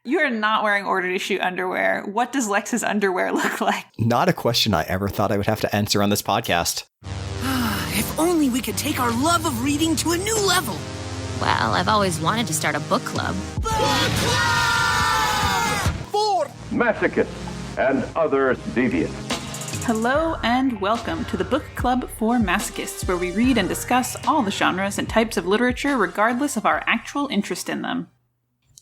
You are not wearing order-to-shoot underwear. What does Lex's underwear look like? Not a question I ever thought I would have to answer on this podcast. If only we could take our love of reading to a new level. Well, I've always wanted to start a book club. Book club! For masochists and other deviants. Hello and welcome to the Book Club for Masochists, where we read and discuss all the genres and types of literature regardless of our actual interest in them.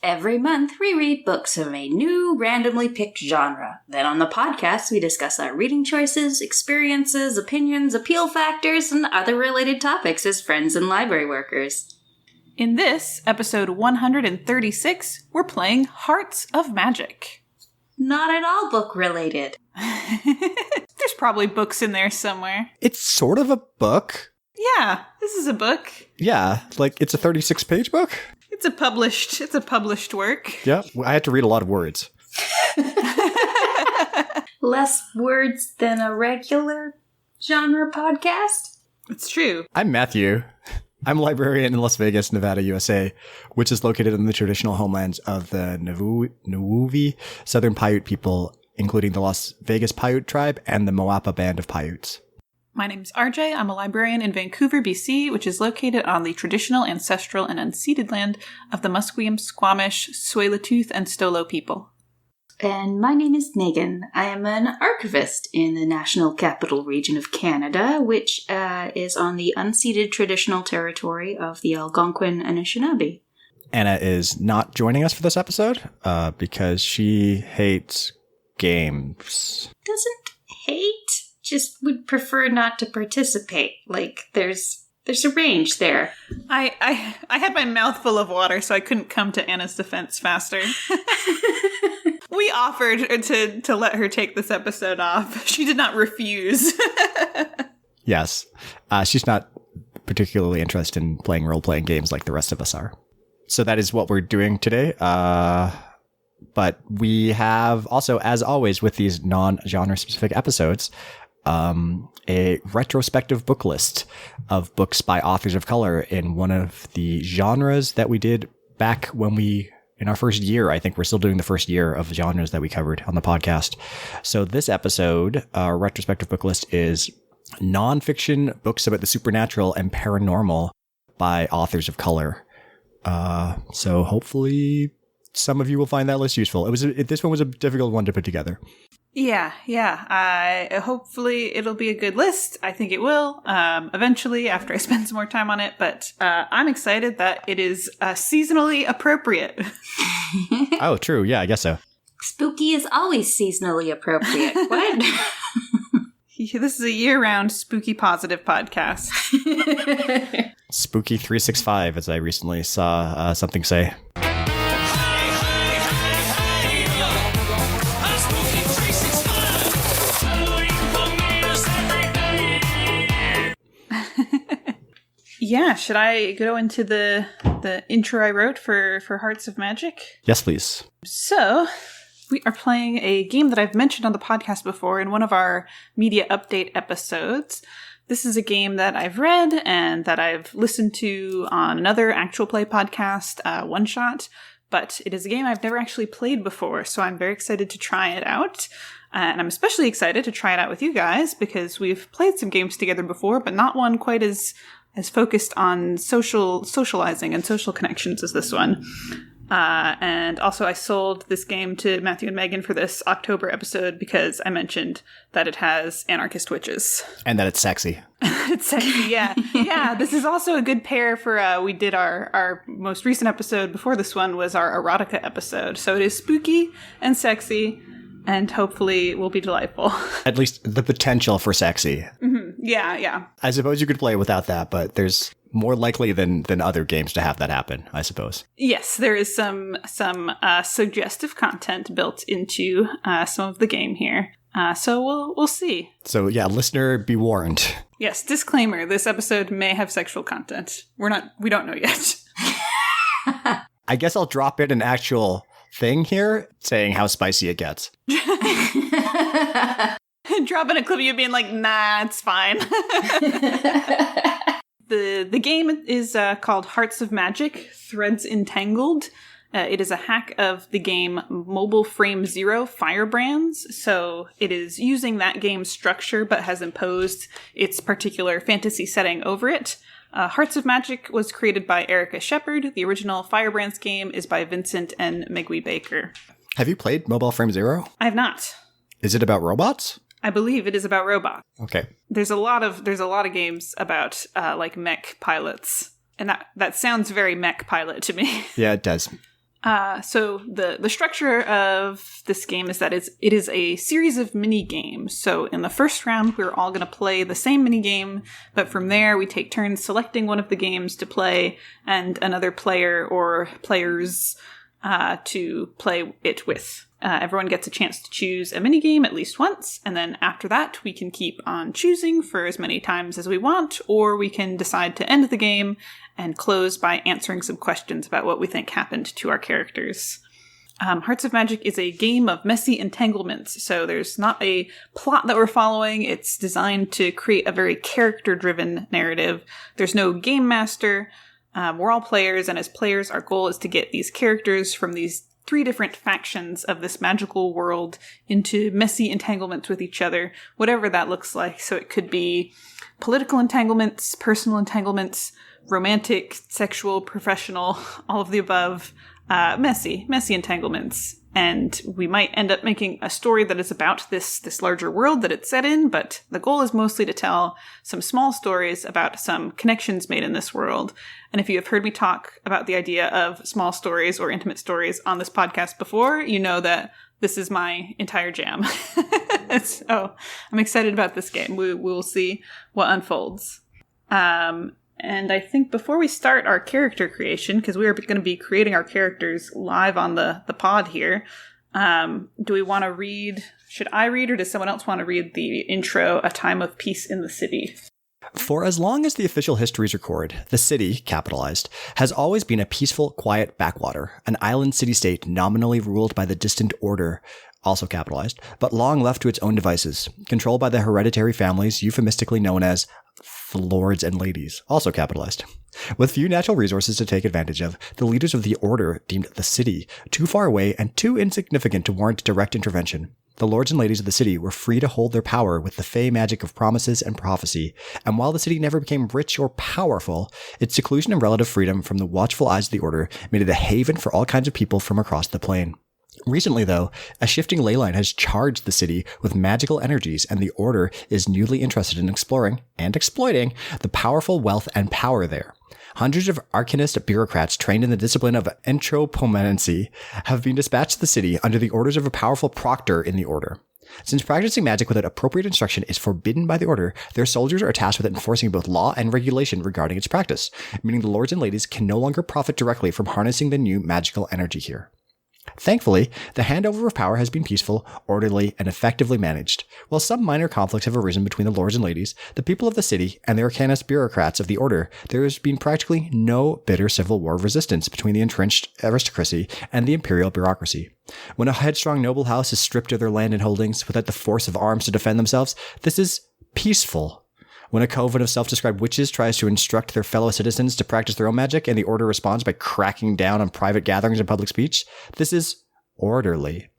Every month, we read books of a new, randomly picked genre. Then on the podcast, we discuss our reading choices, experiences, opinions, appeal factors, and other related topics as friends and library workers. In this, episode 136, we're playing Hearts of Magic. Not at all book-related. There's probably books in there somewhere. It's sort of a book. Yeah, this is a book. Yeah, like it's a 36-page book. It's a published work. Yeah, I had to read a lot of words. Less words than a regular genre podcast? It's true. I'm Matthew. I'm a librarian in Las Vegas, Nevada, USA, which is located in the traditional homelands of the Nuwuvi Southern Paiute people, including the Las Vegas Paiute tribe and the Moapa Band of Paiutes. My name's RJ. I'm a librarian in Vancouver, BC, which is located on the traditional, ancestral, and unceded land of the Musqueam, Squamish, Tsleil-Waututh, and Stolo people. And my name is Megan. I am an archivist in the National Capital Region of Canada, which is on the unceded traditional territory of the Algonquin Anishinaabe. Anna is not joining us for this episode because she hates games. Doesn't hate, just would prefer not to participate. Like, there's a range there. I had my mouth full of water, so I couldn't come to Anna's defense faster. We offered to let her take this episode off. She did not refuse. Yes. She's not particularly interested in playing role-playing games like the rest of us are. So that is what we're doing today. But we have also, as always, with these non-genre specific episodes, a retrospective book list of books by authors of color in one of the genres that we did back when in our first year. I think we're still doing the first year of genres that we covered on the podcast. So this episode, our retrospective book list is nonfiction books about the supernatural and paranormal by authors of color. So hopefully some of you will find that list useful. This one was a difficult one to put together. Yeah. Hopefully it'll be a good list. I think it will, eventually after I spend some more time on it. But I'm excited that it is seasonally appropriate. Oh, true. Yeah, I guess so. Spooky is always seasonally appropriate. What? This is a year-round spooky positive podcast. Spooky 365, as I recently saw something say. Yeah, should I go into the intro I wrote for Hearts of Magic? Yes, please. So, we are playing a game that I've mentioned on the podcast before in one of our media update episodes. This is a game that I've read and that I've listened to on another actual play podcast, One Shot, but it is a game I've never actually played before, so I'm very excited to try it out. And I'm especially excited to try it out with you guys because we've played some games together before, but not one quite as focused on socializing and social connections as this one. And also I sold this game to Matthew and Megan for this October episode because I mentioned that it has anarchist witches. And that it's sexy. It's sexy, yeah. Yeah, this is also a good pair for, we did our most recent episode before this one was our erotica episode. So it is spooky and sexy and hopefully will be delightful. At least the potential for sexy. Mm-hmm. Yeah. I suppose you could play without that, but there's more likely than other games to have that happen, I suppose. Yes, there is some suggestive content built into some of the game here. So we'll see. So yeah, listener, be warned. Yes, disclaimer, this episode may have sexual content. We don't know yet. I guess I'll drop in an actual thing here saying how spicy it gets. Drop in a clip of you being like, nah, it's fine. The game is called Hearts of Magic, Threads Entangled. It is a hack of the game Mobile Frame Zero Firebrands, so it is using that game's structure but has imposed its particular fantasy setting over it. Hearts of Magic was created by Erica Shepard. The original Firebrands game is by Vincent and Megwee Baker. Have you played Mobile Frame Zero? I have not. Is it about robots? I believe it is about robots. Okay. There's a lot of games about like mech pilots, and that sounds very mech pilot to me. Yeah, it does. So the structure of this game is that it is a series of mini games. So in the first round, we're all going to play the same mini game, but from there we take turns selecting one of the games to play, and another player or players to play it with. Everyone gets a chance to choose a mini game at least once, and then after that we can keep on choosing for as many times as we want, or we can decide to end the game and close by answering some questions about what we think happened to our characters. Hearts of Magic is a game of messy entanglements, so there's not a plot that we're following. It's designed to create a very character-driven narrative. There's no game master. We're all players, and as players, our goal is to get these characters from these 3 different factions of this magical world into messy entanglements with each other, whatever that looks like. So it could be political entanglements, personal entanglements, romantic, sexual, professional, all of the above, messy entanglements. And we might end up making a story that is about this larger world that it's set in, but the goal is mostly to tell some small stories about some connections made in this world. And if you have heard me talk about the idea of small stories or intimate stories on this podcast before, you know that this is my entire jam. So I'm excited about this game. We'll see what unfolds. And I think before we start our character creation, because we are going to be creating our characters live on the pod here, do we want to read, should I read, or does someone else want to read the intro, A Time of Peace in the City? For as long as the official histories record, the city, capitalized, has always been a peaceful, quiet backwater, an island city-state nominally ruled by the distant order, also capitalized, but long left to its own devices, controlled by the hereditary families euphemistically known as the lords and ladies, also capitalized. With few natural resources to take advantage of, the leaders of the order deemed the city too far away and too insignificant to warrant direct intervention. The lords and ladies of the city were free to hold their power with the fey magic of promises and prophecy, and while the city never became rich or powerful, its seclusion and relative freedom from the watchful eyes of the order made it a haven for all kinds of people from across the plain. Recently, though, a shifting ley line has charged the city with magical energies, and the Order is newly interested in exploring and exploiting the powerful wealth and power there. Hundreds of arcanist bureaucrats trained in the discipline of entropomancy have been dispatched to the city under the orders of a powerful proctor in the Order. Since practicing magic without appropriate instruction is forbidden by the Order, their soldiers are tasked with enforcing both law and regulation regarding its practice, meaning the lords and ladies can no longer profit directly from harnessing the new magical energy here. Thankfully, the handover of power has been peaceful, orderly, and effectively managed. While some minor conflicts have arisen between the lords and ladies, the people of the city, and the arcanist bureaucrats of the Order, there has been practically no bitter civil war of resistance between the entrenched aristocracy and the imperial bureaucracy. When a headstrong noble house is stripped of their land and holdings without the force of arms to defend themselves, this is peaceful. When a coven of self-described witches tries to instruct their fellow citizens to practice their own magic and the Order responds by cracking down on private gatherings and public speech, this is orderly.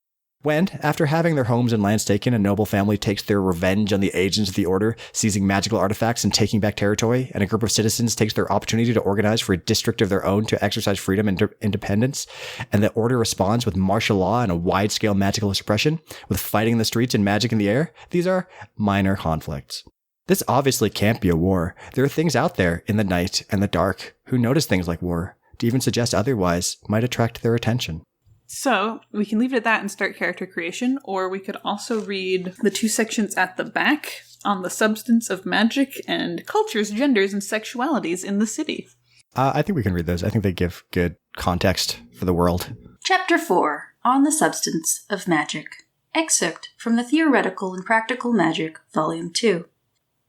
When, after having their homes and lands taken, a noble family takes their revenge on the agents of the Order, seizing magical artifacts and taking back territory, and a group of citizens takes their opportunity to organize for a district of their own to exercise freedom and independence, and the Order responds with martial law and a wide-scale magical suppression, with fighting in the streets and magic in the air, these are minor conflicts. This obviously can't be a war. There are things out there in the night and the dark who notice things like war. To even suggest otherwise might attract their attention. So we can leave it at that and start character creation, or we could also read the 2 sections at the back on the substance of magic and cultures, genders, and sexualities in the city. I think we can read those. I think they give good context for the world. Chapter 4, On the Substance of Magic. Excerpt from the Theoretical and Practical Magic, Volume 2.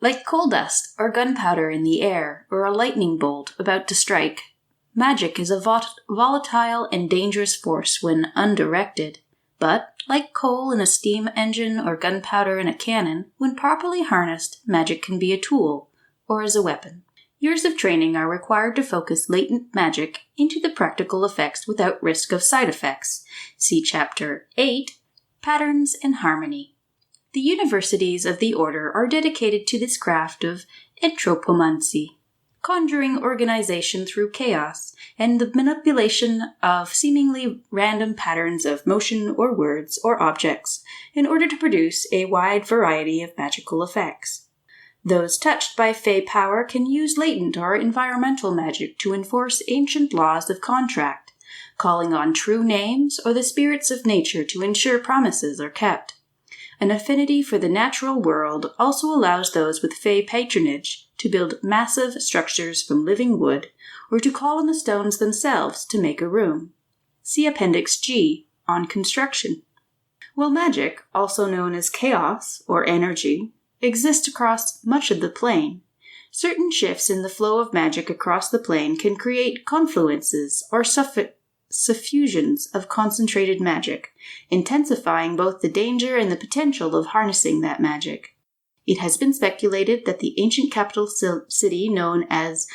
Like coal dust or gunpowder in the air, or a lightning bolt about to strike, magic is a volatile and dangerous force when undirected. But, like coal in a steam engine or gunpowder in a cannon, when properly harnessed, magic can be a tool, or as a weapon. Years of training are required to focus latent magic into the practical effects without risk of side effects. See Chapter 8, Patterns and Harmony. The universities of the Order are dedicated to this craft of entropomancy, conjuring organization through chaos, and the manipulation of seemingly random patterns of motion or words or objects in order to produce a wide variety of magical effects. Those touched by fey power can use latent or environmental magic to enforce ancient laws of contract, calling on true names or the spirits of nature to ensure promises are kept. An affinity for the natural world also allows those with fey patronage to build massive structures from living wood or to call on the stones themselves to make a room. See Appendix G on construction. While magic, also known as chaos or energy, exists across much of the plane, certain shifts in the flow of magic across the plane can create confluences or suffusions of concentrated magic, intensifying both the danger and the potential of harnessing that magic. It has been speculated that the ancient capital city known as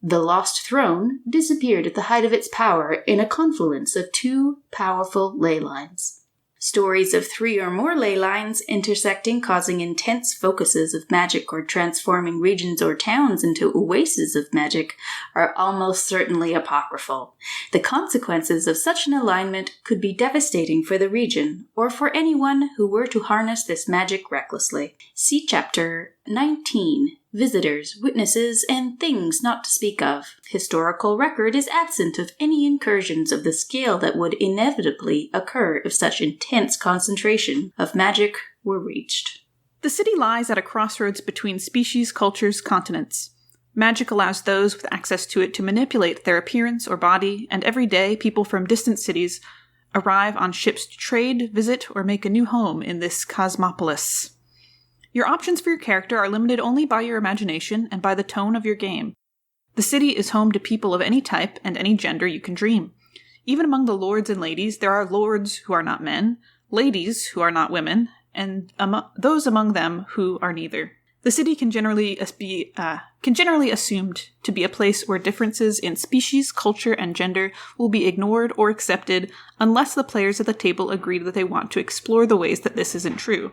the Lost Throne disappeared at the height of its power in a confluence of two powerful ley lines. Stories of 3 or more ley lines intersecting, causing intense focuses of magic or transforming regions or towns into oases of magic, are almost certainly apocryphal. The consequences of such an alignment could be devastating for the region, or for anyone who were to harness this magic recklessly. See Chapter 19, Visitors, Witnesses, and Things Not to Speak of. Historical record is absent of any incursions of the scale that would inevitably occur if such intense concentration of magic were reached. The city lies at a crossroads between species, cultures, continents. Magic allows those with access to it to manipulate their appearance or body, and every day people from distant cities arrive on ships to trade, visit, or make a new home in this cosmopolis. Your options for your character are limited only by your imagination and by the tone of your game. The city is home to people of any type and any gender you can dream. Even among the lords and ladies, there are lords who are not men, ladies who are not women, and those among them who are neither. The city can generally be assumed to be a place where differences in species, culture, and gender will be ignored or accepted unless the players at the table agree that they want to explore the ways that this isn't true.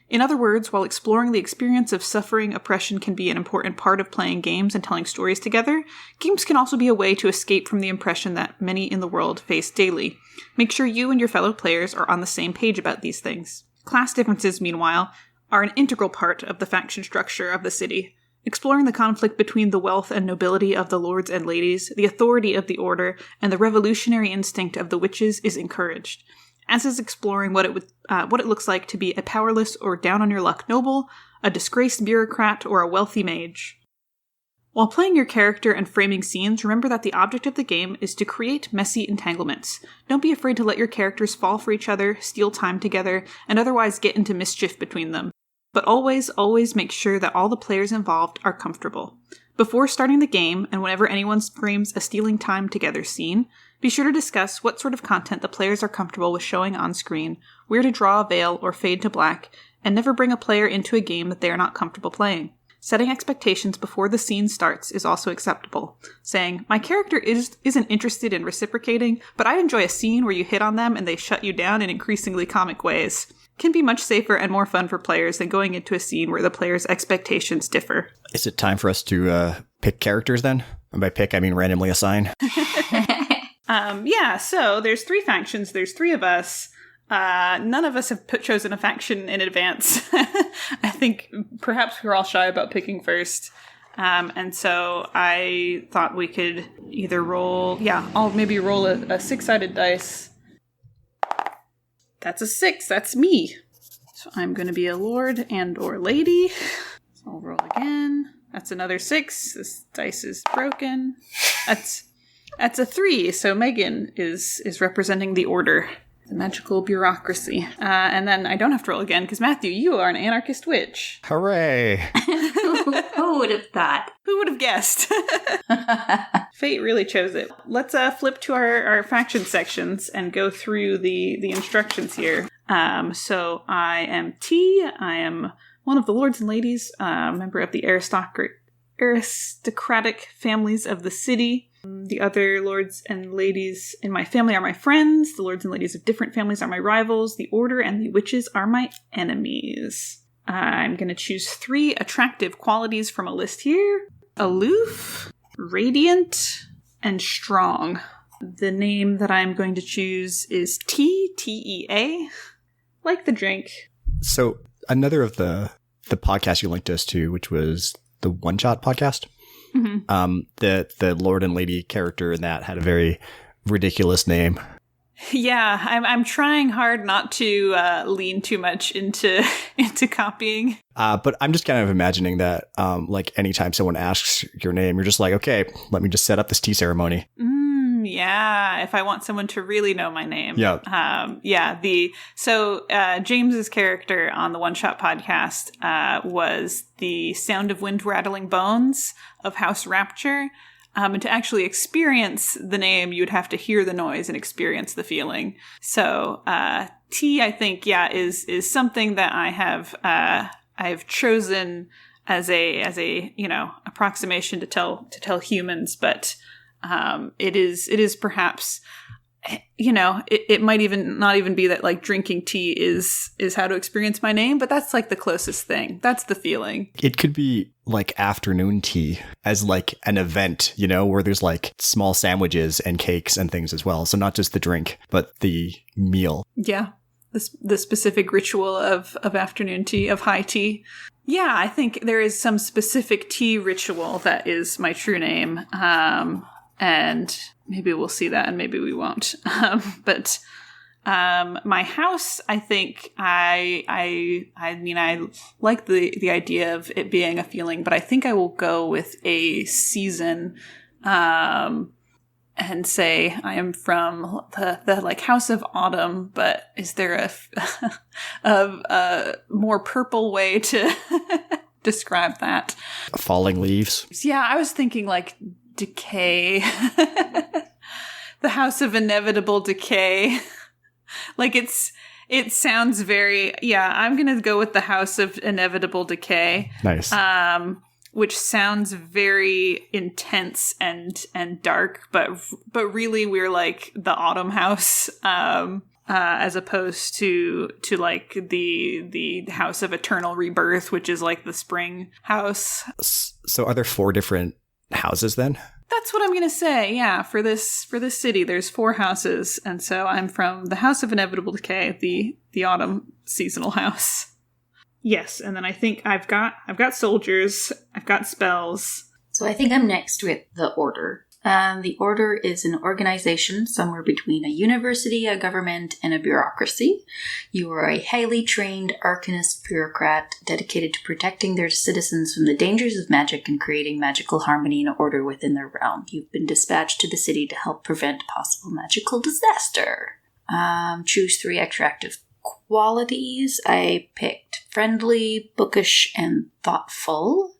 In other words, while exploring the experience of suffering, oppression can be an important part of playing games and telling stories together, games can also be a way to escape from the impression that many in the world face daily. Make sure you and your fellow players are on the same page about these things. Class differences, meanwhile, are an integral part of the faction structure of the city. Exploring the conflict between the wealth and nobility of the lords and ladies, the authority of the order, and the revolutionary instinct of the witches is encouraged, as is exploring what it looks like to be a powerless or down-on-your-luck noble, a disgraced bureaucrat, or a wealthy mage. While playing your character and framing scenes, remember that the object of the game is to create messy entanglements. Don't be afraid to let your characters fall for each other, steal time together, and otherwise get into mischief between them. But always, always make sure that all the players involved are comfortable. Before starting the game, and whenever anyone frames a stealing time together scene, be sure to discuss what sort of content the players are comfortable with showing on screen, where to draw a veil or fade to black, and never bring a player into a game that they are not comfortable playing. Setting expectations before the scene starts is also acceptable. Saying, my character isn't interested in reciprocating, but I enjoy a scene where you hit on them and they shut you down in increasingly comic ways, can be much safer and more fun for players than going into a scene where the players' expectations differ. Is it time for us to pick characters then? And by pick, I mean randomly assign. So there's 3 factions, there's 3 of us. None of us have chosen a faction in advance. I think perhaps we're all shy about picking first. And so I thought we could either I'll maybe roll a 6-sided dice. That's a 6, that's me. So I'm going to be a lord and or lady. So I'll roll again. That's another 6. This dice is broken. That's a 3, so Megan is representing the order, the magical bureaucracy. And then I don't have to roll again, because Matthew, you are an anarchist witch. Hooray! Who would have thought? Who would have guessed? Fate really chose it. Let's flip to our faction sections and go through the instructions here. So I am T. I am one of the lords and ladies, member of the aristocratic families of the city. The other lords and ladies in my family are my friends. The lords and ladies of different families are my rivals. The order and the witches are my enemies. I'm going to choose 3 attractive qualities from a list here. Aloof, radiant, and strong. The name that I'm going to choose is Tea, T-E-A, like the drink. So another of the podcast you linked us to, which was the One Shot podcast, the Lord and Lady character in that had a very ridiculous name. Yeah, I'm trying hard not to lean too much into copying. But I'm just kind of imagining that, like, anytime someone asks your name, you're just like, okay, let me just set up this tea ceremony. Yeah, if I want someone to really know my name. Yeah. So James's character on the One Shot podcast was the sound of wind rattling bones of House Rapture. And to actually experience the name, you would have to hear the noise and experience the feeling. So tea, I think, is something that I've chosen as a approximation to tell humans, but it is perhaps, it might even not even be that like drinking tea is how to experience my name, but that's like the closest thing. That's the feeling. It could be like afternoon tea as like an event, where there's like small sandwiches and cakes and things as well. So not just the drink, but the meal. Yeah. The specific ritual of afternoon tea, of high tea. Yeah, I think there is some specific tea ritual that is my true name. And maybe we'll see that and maybe we won't. But my house, I think I like the idea of it being a feeling, but I think I will go with a season, and say I am from the like House of Autumn, but is there a more purple way to describe that? Falling leaves. Yeah, I was thinking like decay. The House of Inevitable Decay. Like it sounds very, I'm going to go with the House of Inevitable Decay. Nice. Which sounds very intense and dark, but really we're like the autumn house, as opposed to like the House of Eternal Rebirth, which is like the spring house. So are there 4 different houses then? That's what I'm going to say. Yeah, for this city, there's 4 houses, and so I'm from the House of Inevitable Decay, the autumn seasonal house. Yes, and then I think I've got soldiers, I've got spells. So I think I'm next with the Order. The Order is an organization somewhere between a university, a government, and a bureaucracy. You are a highly trained arcanist bureaucrat dedicated to protecting their citizens from the dangers of magic and creating magical harmony and order within their realm. You've been dispatched to the city to help prevent possible magical disaster. Choose 3 attractive qualities. I picked friendly, bookish, and thoughtful.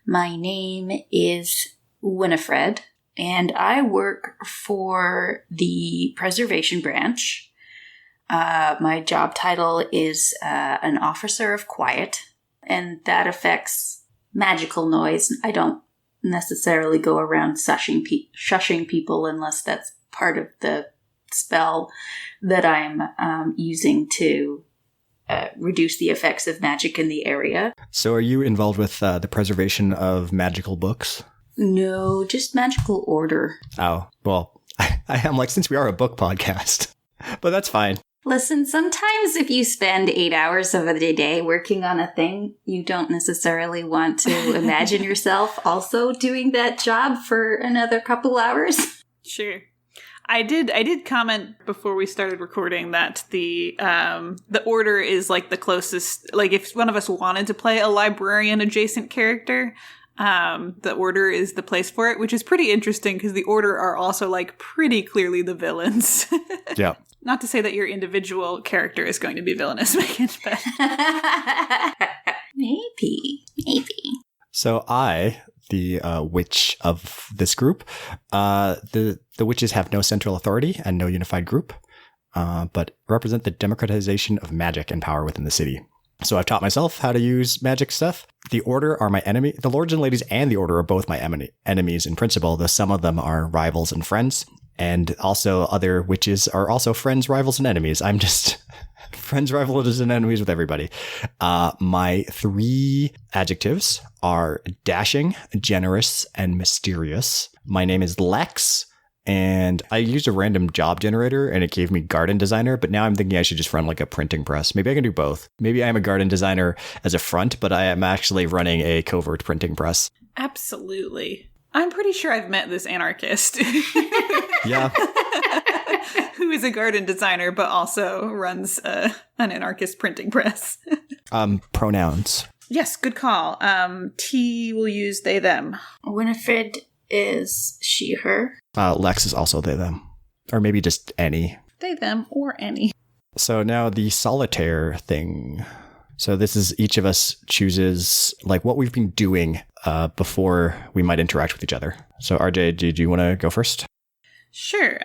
My name is Winifred, and I work for the Preservation Branch. My job title is an Officer of Quiet, and that affects magical noise. I don't necessarily go around shushing people unless that's part of the spell that I'm using to reduce the effects of magic in the area. So are you involved with the preservation of magical books? No, just magical order. Oh, well, I am like, since we are a book podcast, but that's fine. Listen, sometimes if you spend 8 hours of the day working on a thing, you don't necessarily want to imagine yourself also doing that job for another couple hours. Sure. I did comment before we started recording that the Order is like the closest, like if one of us wanted to play a librarian adjacent character, the Order is the place for it, which is pretty interesting because the Order are also like pretty clearly the villains. Yeah. Not to say that your individual character is going to be villainous, Megan, but maybe. So the witch of this group, the witches have no central authority and no unified group, but represent the democratization of magic and power within the city. So I've taught myself how to use magic stuff. The Order are my enemy. The Lords and Ladies and the Order are both my enemies in principle, though some of them are rivals and friends. And also other witches are also friends, rivals, and enemies. I'm just friends, rivals, and enemies with everybody. My 3 adjectives are dashing, generous, and mysterious. My name is Lex. And I used a random job generator and it gave me garden designer, but now I'm thinking I should just run like a printing press. Maybe I can do both. Maybe I'm a garden designer as a front, but I am actually running a covert printing press. Absolutely. I'm pretty sure I've met this anarchist. Yeah. Who is a garden designer, but also runs an anarchist printing press. Pronouns. Yes, good call. T will use they, them. Winifred is she, her. Lex is also they, them. Or maybe just any. They, them, or any. So now the solitaire thing. So this is each of us chooses like what we've been doing before we might interact with each other. So RJ, do you want to go first? Sure.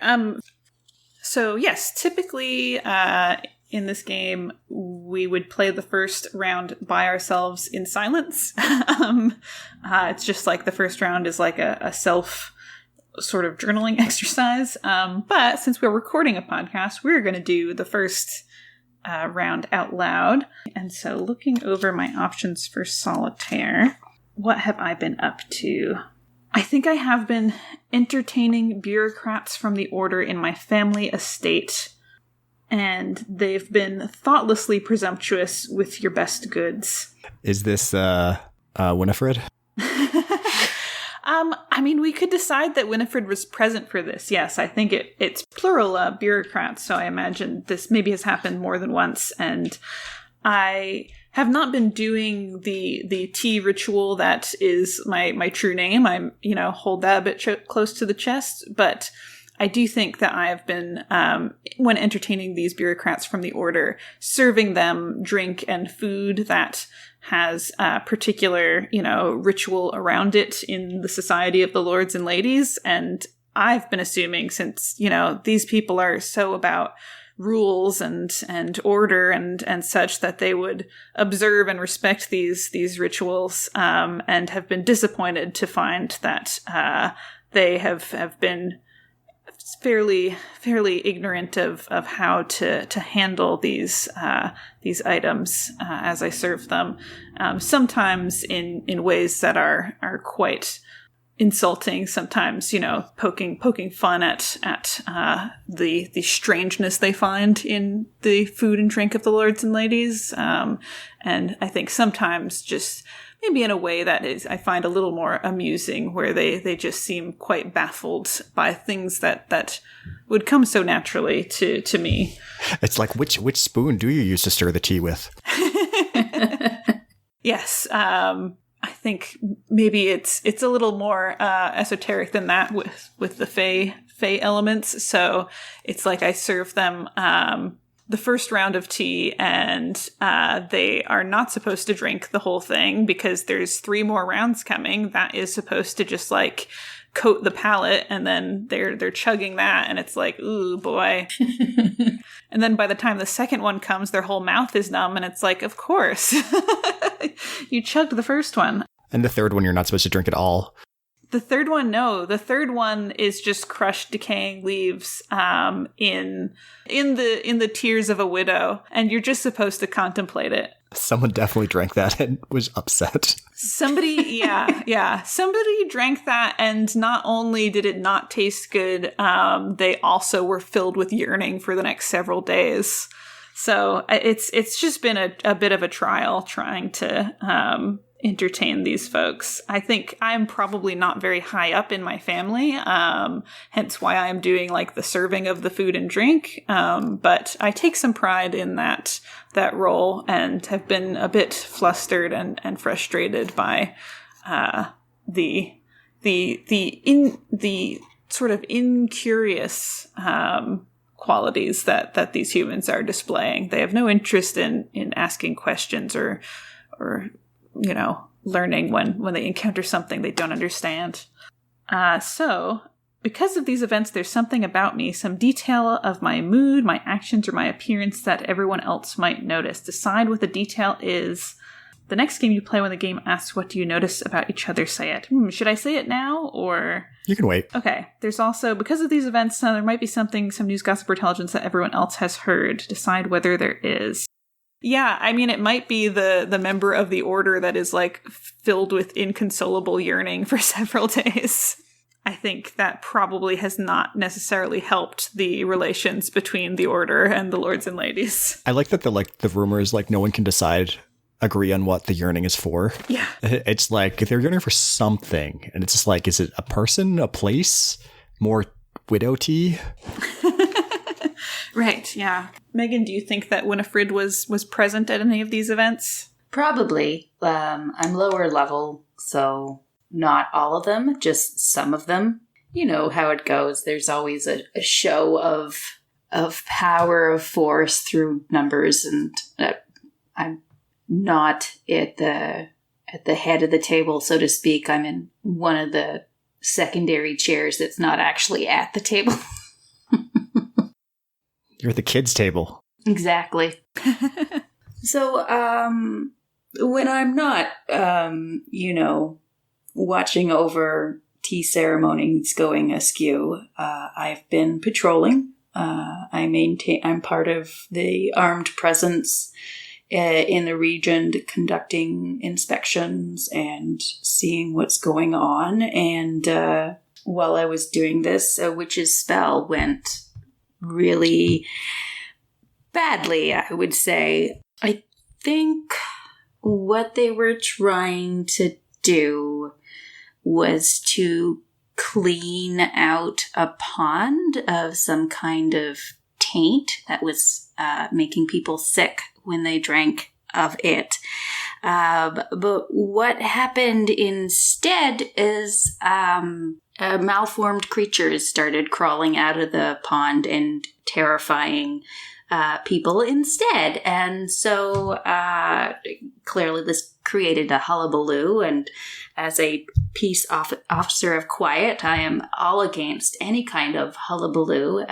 So yes, typically in this game, we would play the first round by ourselves in silence. It's just like the first round is like a self sort of journaling exercise. But since we're recording a podcast, we're going to do the first round out loud. And so looking over my options for solitaire, what have I been up to? I think I have been entertaining bureaucrats from the Order in my family estate, and they've been thoughtlessly presumptuous with your best goods. Is this Winifred? I mean, we could decide that Winifred was present for this. Yes, I think it's plural bureaucrats, so I imagine this maybe has happened more than once, and I have not been doing the tea ritual that is my true name. I'm, hold that a bit close to the chest, but I do think that I have been, when entertaining these bureaucrats from the Order, serving them drink and food that has a particular, ritual around it in the society of the Lords and Ladies. And I've been assuming since, these people are so about rules and order and such that they would observe and respect these rituals, and have been disappointed to find that they have been fairly ignorant of how to handle these items as I serve them. Sometimes in ways that are quite insulting, sometimes, poking fun at the strangeness they find in the food and drink of the Lords and Ladies. And I think sometimes just maybe in a way that is, I find a little more amusing, where they just seem quite baffled by things that would come so naturally to me. It's like, which spoon do you use to stir the tea with? Yes. I think maybe it's a little more esoteric than that with the Fae elements. So it's like I serve them the first round of tea, and they are not supposed to drink the whole thing because there's 3 more rounds coming. That is supposed to just like coat the palate, and then they're chugging that, and it's like, ooh boy. And then by the time the second one comes, their whole mouth is numb, and it's like, of course. You chugged the first one. And the third one, you're not supposed to drink at all. The third one, no. The third one is just crushed, decaying leaves in the tears of a widow, and you're just supposed to contemplate it. Someone definitely drank that and was upset. Somebody, yeah. Somebody drank that, and not only did it not taste good, they also were filled with yearning for the next several days. So it's just been a bit of a trial trying to entertain these folks. I think I'm probably not very high up in my family, hence why I'm doing like the serving of the food and drink. But I take some pride in that role, and have been a bit flustered and frustrated by the sort of incurious qualities that these humans are displaying. They have no interest in asking questions or learning when they encounter something they don't understand. So Because of these events, there's something about me, some detail of my mood, my actions, or my appearance that everyone else might notice. Decide what the detail is. The next game you play when the game asks, what do you notice about each other, say it. Should I say it now, or... You can wait. Okay. There's also, because of these events, there might be something, some news, gossip, or intelligence that everyone else has heard. Decide whether there is. Yeah, I mean, it might be the member of the order that is, like, filled with inconsolable yearning for several days. I think that probably has not necessarily helped the relations between the order and the lords and ladies. I like that the rumor is, like, no one can agree on what the yearning is for. Yeah. It's like, they're yearning for something. And it's just like, is it a person, a place, more widow tea? Right, yeah. Megan, do you think that Winifred was present at any of these events? Probably. I'm lower level, so not all of them, just some of them. You know how it goes. There's always a show of power, of force through numbers, and I'm not at the head of the table, so to speak. I'm in one of the secondary chairs that's not actually at the table. You're at the kids' table. Exactly. So, when I'm not, watching over tea ceremonies going askew, I've been patrolling. I'm part of the armed presence in the region, conducting inspections and seeing what's going on. And while I was doing this, a witch's spell went really badly, I would say. I think what they were trying to do was to clean out a pond of some kind of taint that was making people sick when they drank of it. But what happened instead is malformed creatures started crawling out of the pond and terrifying people instead. And so clearly this created a hullabaloo, and as a peace officer of quiet, I am all against any kind of hullabaloo.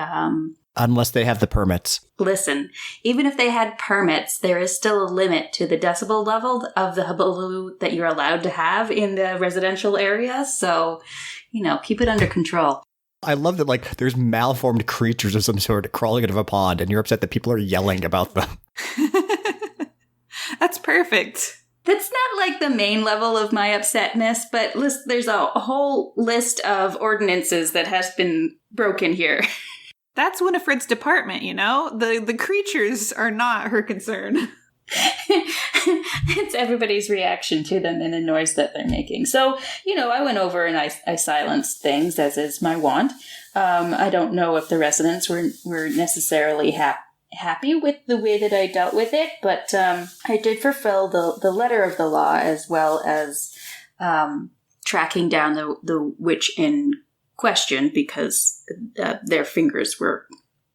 Unless they have the permits. Listen, even if they had permits, there is still a limit to the decibel level of the hullabaloo that you're allowed to have in the residential area. So, keep it under control. I love that, like, there's malformed creatures of some sort crawling out of a pond, and you're upset that people are yelling about them. That's perfect. That's not like the main level of my upsetness, but there's a whole list of ordinances that has been broken here. That's Winifred's department, The creatures are not her concern. It's everybody's reaction to them and the noise that they're making. So, I went over and I silenced things, as is my wont. I don't know if the residents were necessarily happy with the way that I dealt with it, but I did fulfill the letter of the law, as well as tracking down the witch in question, because their fingers were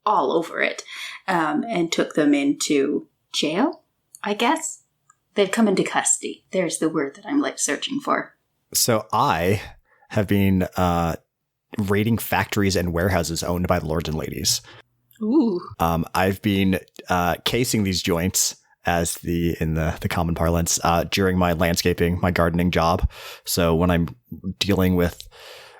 all over it, and took them into jail, I guess. They'd come into custody. There's the word that I'm searching for. So I have been raiding factories and warehouses owned by the lords and ladies. Ooh. I've been casing these joints, as in the common parlance, during my landscaping, my gardening job. So when I'm dealing with,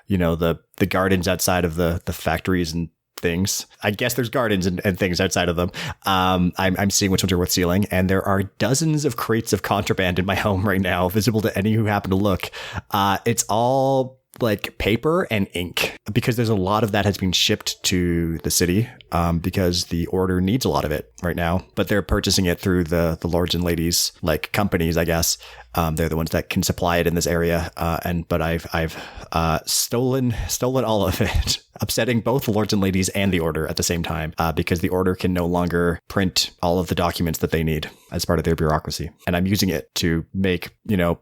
the gardens outside of the factories and things, I guess there's gardens and things outside of them. I'm seeing which ones are worth sealing, and there are dozens of crates of contraband in my home right now, visible to any who happen to look. It's all like paper and ink, because there's a lot of that has been shipped to the city, because the order needs a lot of it right now, but they're purchasing it through the lords and ladies, like companies, I guess. They're the ones that can supply it in this area. But I've stolen all of it, upsetting both the lords and ladies and the order at the same time, because the order can no longer print all of the documents that they need as part of their bureaucracy. And I'm using it to make,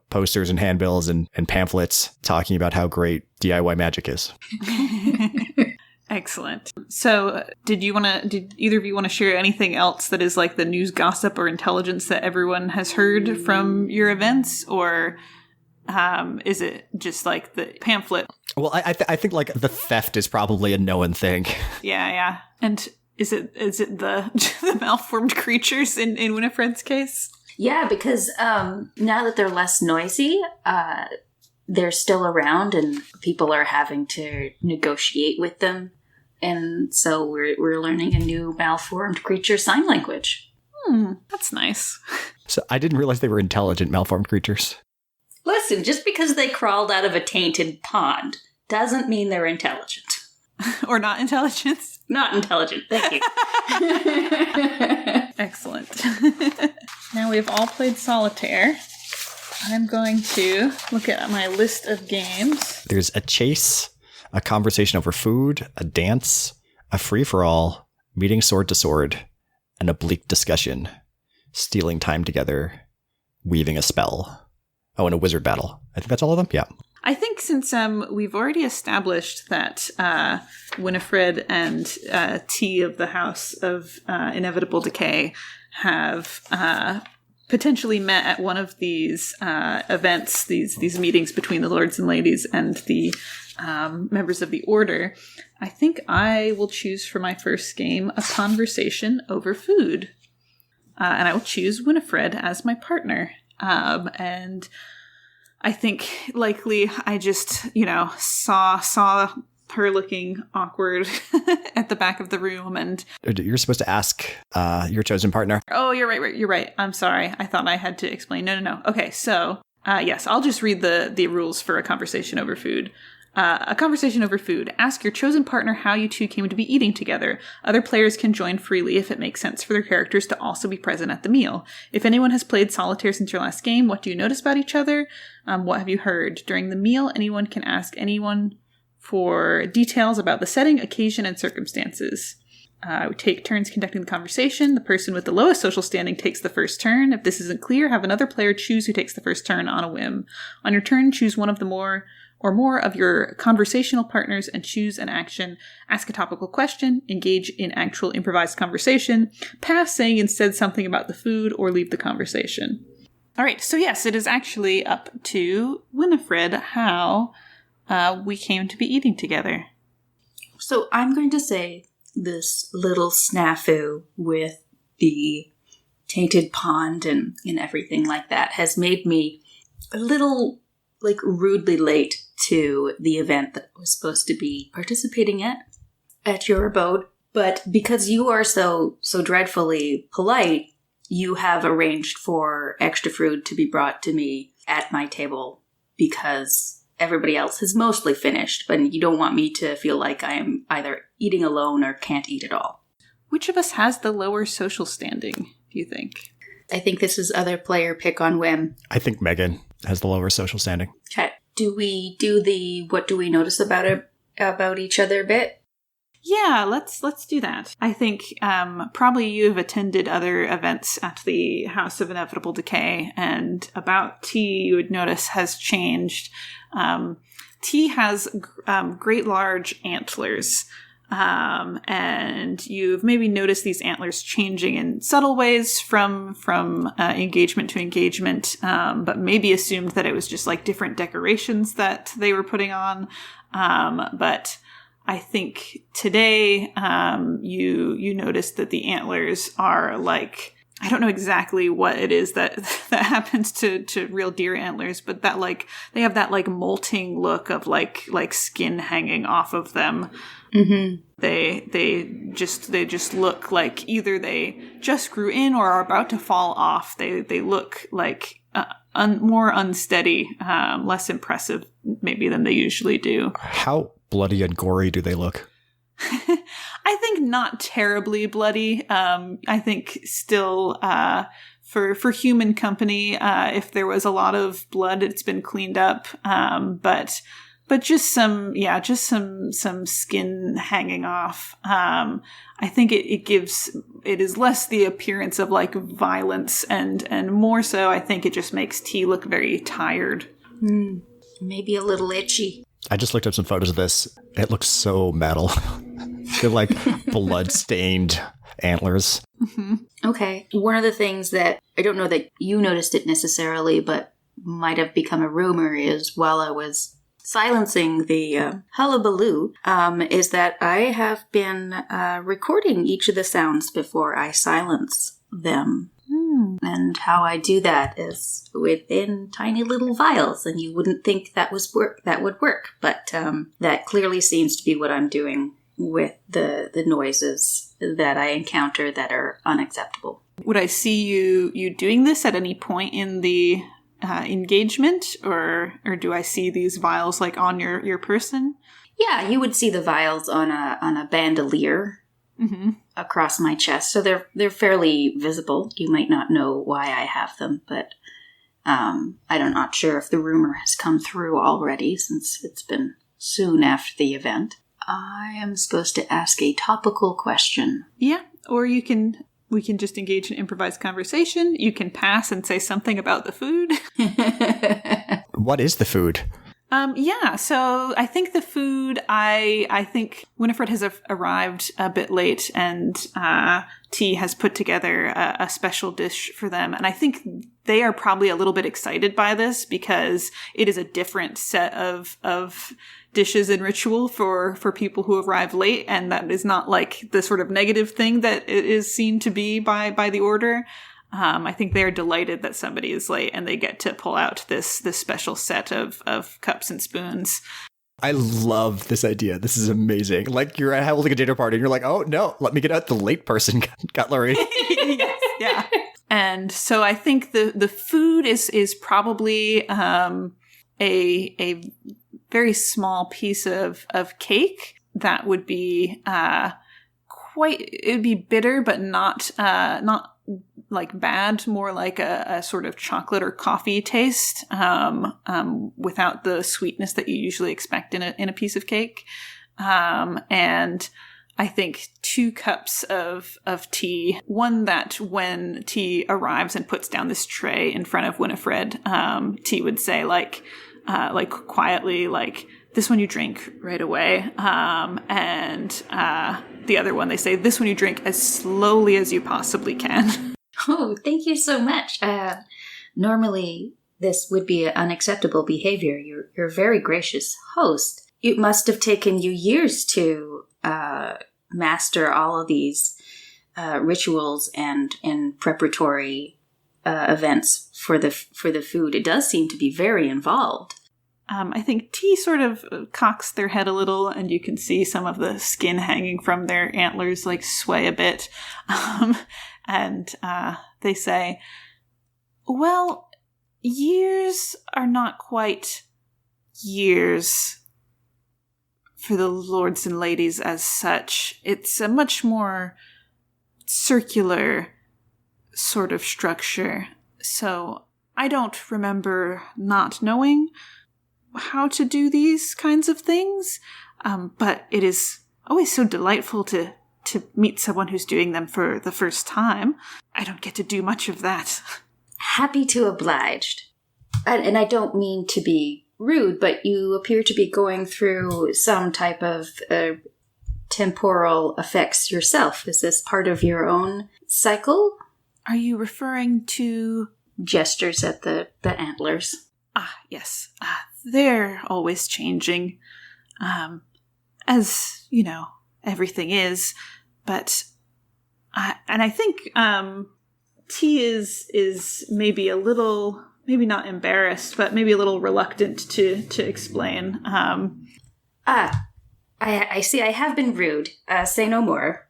posters and handbills and pamphlets talking about how great DIY magic is. Excellent. So did either of you want to share anything else that is like the news, gossip, or intelligence that everyone has heard from your events? Or Is it just like the pamphlet? Well, I think like the theft is probably a known thing. Yeah. And is it the the malformed creatures in Winifred's case? Yeah, because now that they're less noisy, they're still around and people are having to negotiate with them. And so we're learning a new malformed creature sign language. That's nice. So I didn't realize they were intelligent malformed creatures. Listen, just because they crawled out of a tainted pond doesn't mean they're intelligent. Or not intelligent. Not intelligent, thank you. Excellent. Now we've all played solitaire. I'm going to look at my list of games. There's a chase, a conversation over food, a dance, a free-for-all, meeting sword to sword, an oblique discussion, stealing time together, weaving a spell. Oh, and a wizard battle. I think that's all of them? Yeah. I think since we've already established that Winifred and T of the House of Inevitable Decay have potentially met at one of these events, these meetings between the lords and ladies and the members of the order, I think I will choose for my first game a conversation over food. And I will choose Winifred as my partner. And I think likely I just, saw her looking awkward at the back of the room. And you're supposed to ask your chosen partner. Oh, you're right. I'm sorry. I thought I had to explain. No. Okay, so yes, I'll just read the rules for a conversation over food. A conversation over food. Ask your chosen partner how you two came to be eating together. Other players can join freely if it makes sense for their characters to also be present at the meal. If anyone has played solitaire since your last game, what do you notice about each other? What have you heard? During the meal, anyone can ask anyone for details about the setting, occasion, and circumstances. We take turns conducting the conversation. The person with the lowest social standing takes the first turn. If this isn't clear, have another player choose who takes the first turn on a whim. On your turn, choose one of the more of your conversational partners and choose an action. Ask a topical question, engage in actual improvised conversation, pass saying instead something about the food, or leave the conversation. All right, so yes, it is actually up to Winifred how we came to be eating together. So I'm going to say this little snafu with the tainted pond and everything like that has made me a little rudely late to the event that I was supposed to be participating at your abode. But because you are so dreadfully polite, you have arranged for extra food to be brought to me at my table because everybody else has mostly finished, but you don't want me to feel like I am either eating alone or can't eat at all. Which of us has the lower social standing, do you think? I think this is other player pick on whim. I think Megan has the lower social standing. Okay. Do we do the what do we notice about each other bit? Yeah, let's do that. I think probably you have attended other events at the House of Inevitable Decay, and about T, you would notice, has changed. T has great large antlers, and you've maybe noticed these antlers changing in subtle ways from engagement to engagement, but maybe assumed that it was just like different decorations that they were putting on. But I think today you noticed that the antlers are like, I don't know exactly what it is that happens to real deer antlers, but that they have that molting look of like skin hanging off of them. Mm-hmm. They just look like either they just grew in or are about to fall off. They look like more unsteady, less impressive maybe than they usually do. How bloody and gory do they look? I think not terribly bloody. I think still for human company, if there was a lot of blood, it's been cleaned up. But just some skin hanging off. I think it is less the appearance of violence and more so I think it just makes T look very tired. Maybe a little itchy. I just looked up some photos of this. It looks so metal. They're like blood-stained antlers. Mm-hmm. Okay. One of the things that, I don't know that you noticed it necessarily, but might have become a rumor is, while I was silencing the hullabaloo, is that I have been recording each of the sounds before I silence them. And how I do that is within tiny little vials, and you wouldn't think that would work, but that clearly seems to be what I'm doing with the noises that I encounter that are unacceptable. Would I see you doing this at any point in the engagement, or do I see these vials like on your person? Yeah, you would see the vials on a bandolier across my chest, so they're fairly visible. You might not know why I have them, but I'm not sure if the rumor has come through already, since it's been soon after the event. I am supposed to ask a topical question. Yeah, or we can just engage in improvised conversation. You can pass and say something about the food. What is the food? So I think the food, I think Winifred has arrived a bit late, and T has put together a special dish for them. And I think they are probably a little bit excited by this because it is a different set of dishes and ritual for people who arrive late, and that is not like the sort of negative thing that it is seen to be by the order. I think they are delighted that somebody is late, and they get to pull out this special set of cups and spoons. I love this idea. This is amazing. Like, you're holding a dinner party and you're like, oh no, let me get out the late person cutlery. Yes, yeah. And so I think the food is probably a very small piece of cake that would be it would be bitter, but not like bad, more like a sort of chocolate or coffee taste, without the sweetness that you usually expect in a piece of cake. And I think 2 cups of tea, one that when T arrives and puts down this tray in front of Winifred, T would say like quietly, like, this one you drink right away. And the other one, they say, this one you drink as slowly as you possibly can. Oh, thank you so much. Normally, this would be unacceptable behavior. You're a very gracious host. It must have taken you years to master all of these rituals and preparatory events for the food. It does seem to be very involved. I think T sort of cocks their head a little, and you can see some of the skin hanging from their antlers like sway a bit. And they say, well, years are not quite years for the lords and ladies as such. It's a much more circular sort of structure. So I don't remember not knowing how to do these kinds of things, but it is always so delightful to meet someone who's doing them for the first time. I don't get to do much of that. Happy to oblige. And I don't mean to be rude, but you appear to be going through some type of temporal effects yourself. Is this part of your own cycle? Are you referring to... Gestures at the antlers. Ah, yes. They're always changing. As, everything is. But, and I think T is maybe a little, maybe not embarrassed, but maybe a little reluctant to explain. I see. I have been rude. Say no more.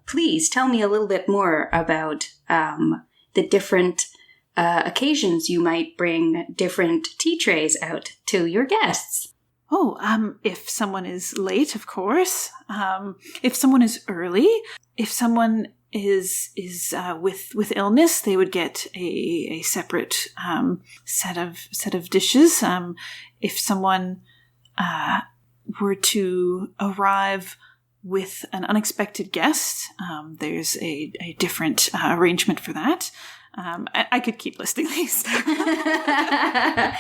Please tell me a little bit more about the different occasions you might bring different tea trays out to your guests. Oh, if someone is late, of course. If someone is early, if someone is with illness, they would get a separate set of dishes. If someone were to arrive with an unexpected guest, there's a different arrangement for that. I could keep listing these. I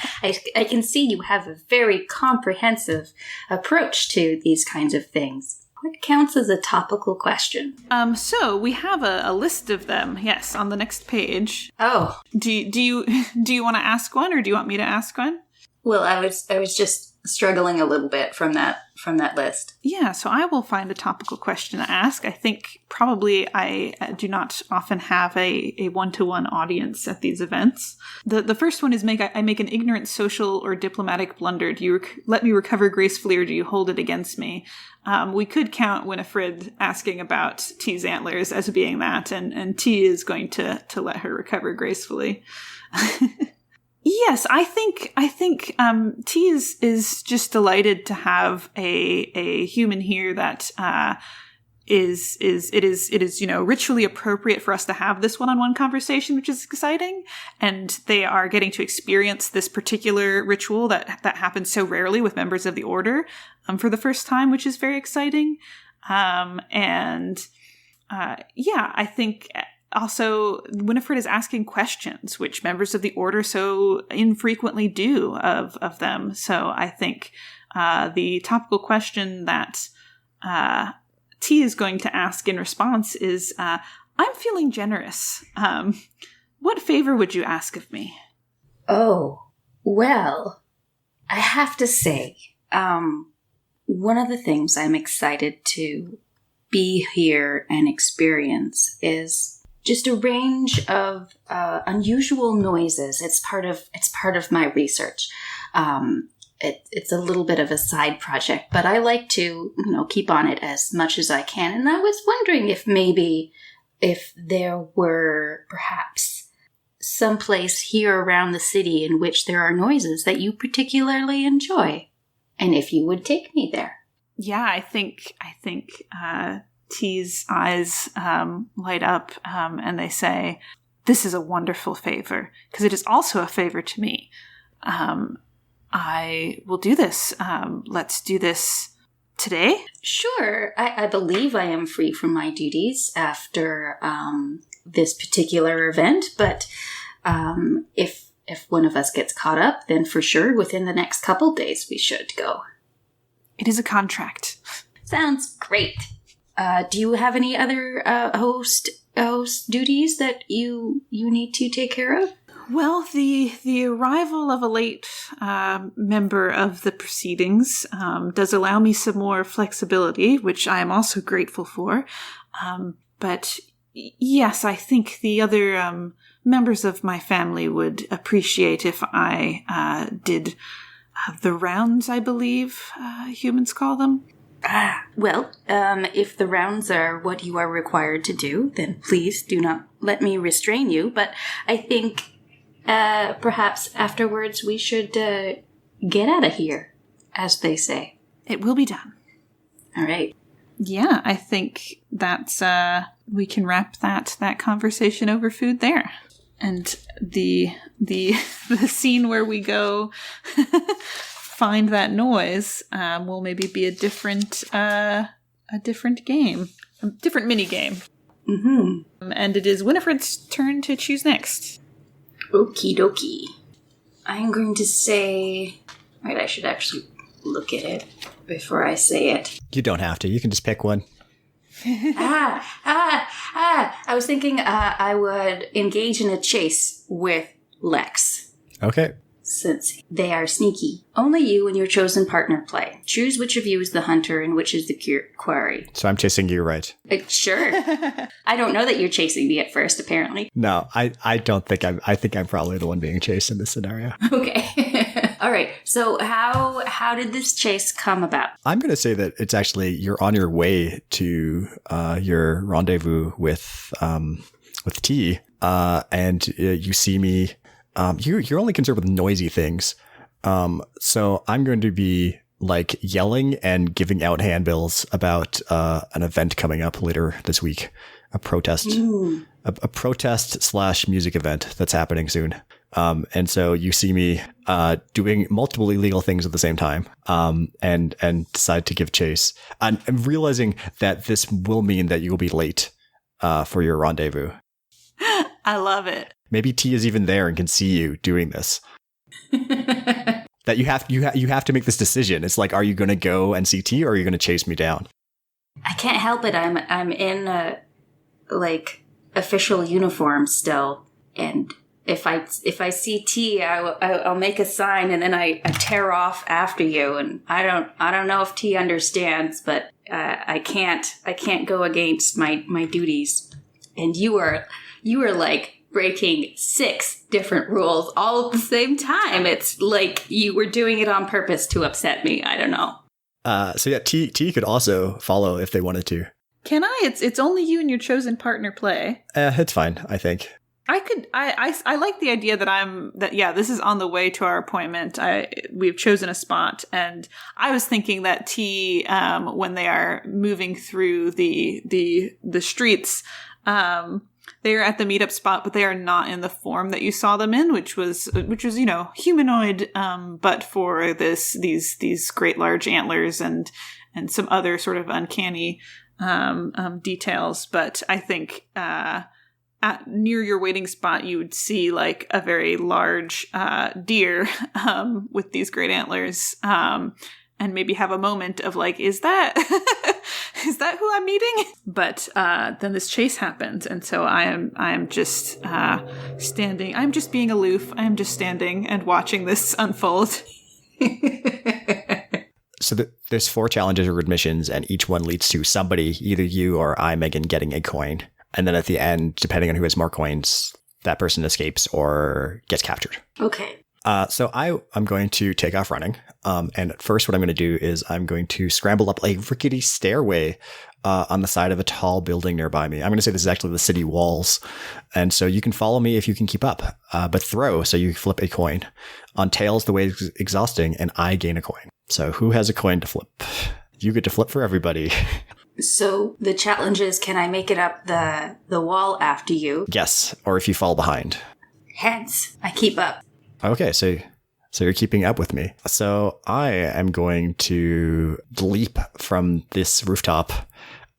can see you have a very comprehensive approach to these kinds of things. What counts as a topical question? So we have a list of them, yes, on the next page. Oh. Do you want to ask one, or do you want me to ask one? Well, I was just struggling a little bit from that list. Yeah, so I will find a topical question to ask. I think probably I do not often have a one-to-one audience at these events. The first one is I make an ignorant social or diplomatic blunder. Do you let me recover gracefully, or do you hold it against me? We could count Winifred asking about T's antlers as being that, and T is going to let her recover gracefully. Yes, I think T is just delighted to have a human here that is ritually appropriate for us to have this one-on-one conversation, which is exciting. And they are getting to experience this particular ritual that happens so rarely with members of the Order for the first time, which is very exciting. I think. Also, Winifred is asking questions, which members of the Order so infrequently do of them. So I think the topical question that T is going to ask in response is, I'm feeling generous. What favor would you ask of me? Oh, well, I have to say, one of the things I'm excited to be here and experience is just a range of unusual noises. It's part of my research. It's a little bit of a side project, but I like to keep on it as much as I can. And I was wondering if there were perhaps someplace here around the city in which there are noises that you particularly enjoy, and if you would take me there. Yeah, I think T's eyes light up and they say, this is a wonderful favor, because it is also a favor to me. I will do this. Let's do this today. Sure. I believe I am free from my duties after this particular event, but if one of us gets caught up, then for sure within the next couple days we should go. It is a contract. Sounds great. Do you have any other host duties that you need to take care of? Well, the arrival of a late member of the proceedings does allow me some more flexibility, which I am also grateful for. But yes, I think the other members of my family would appreciate if I did the rounds, I believe humans call them. Well, if the rounds are what you are required to do, then please do not let me restrain you. But I think perhaps afterwards we should get out of here, as they say. It will be done. All right. Yeah, I think that's we can wrap that conversation over food there. And the scene where we go find that noise will maybe be a different game, a different mini game. Mm-hmm. And it is Winifred's turn to choose next. Okie dokie. I'm going to say... Wait, I should actually look at it before I say it. You don't have to. You can just pick one. I was thinking I would engage in a chase with Lex. Okay. Since they are sneaky. Only you and your chosen partner play. Choose which of you is the hunter and which is the quarry. So I'm chasing you, right? Sure. I don't know that you're chasing me at first, apparently. No, I don't think I think I'm probably the one being chased in this scenario. Okay. All right. So how did this chase come about? I'm going to say that it's actually you're on your way to your rendezvous with T, and you see me. You're only concerned with noisy things. So I'm going to be like yelling and giving out handbills about an event coming up later this week, a protest, a protest / music event that's happening soon. And so you see me doing multiple illegal things at the same time, and decide to give chase. I'm realizing that this will mean that you will be late for your rendezvous. I love it. Maybe T is even there and can see you doing this. That you have to make this decision. It's like, are you going to go and see T, or are you going to chase me down? I can't help it. I'm in a, official uniform still, and if I see T, I'll make a sign, and then I tear off after you. And I don't know if T understands, but I can't go against my duties. And you are like breaking 6 different rules all at the same time. It's like you were doing it on purpose to upset me. I don't know. So yeah, T could also follow if they wanted to. Can I? It's only you and your chosen partner play. It's fine, I think. I like the idea that this is on the way to our appointment. We've chosen a spot, and I was thinking that T, when they are moving through the streets, they are at the meetup spot, but they are not in the form that you saw them in, which was humanoid, but for these great large antlers and some other sort of uncanny details. But I think near your waiting spot, you would see like a very large deer with these great antlers, and maybe have a moment of like, is that who I'm meeting? But then this chase happens, and so I am just standing. I'm just being aloof. I am just standing and watching this unfold. So there's 4 challenges or admissions, and each one leads to somebody, either you or I, Megan, getting a coin. And then at the end, depending on who has more coins, that person escapes or gets captured. Okay. So I'm going to take off running. And at first what I'm going to do is I'm going to scramble up a rickety stairway on the side of a tall building nearby me. I'm going to say this is actually the city walls. And so you can follow me if you can keep up, but throw. So you flip a coin. On tails, the way is exhausting, and I gain a coin. So who has a coin to flip? You get to flip for everybody. So the challenge is, can I make it up the wall after you? Yes, or if you fall behind. Heads. I keep up. Okay, so you're keeping up with me. So I am going to leap from this rooftop,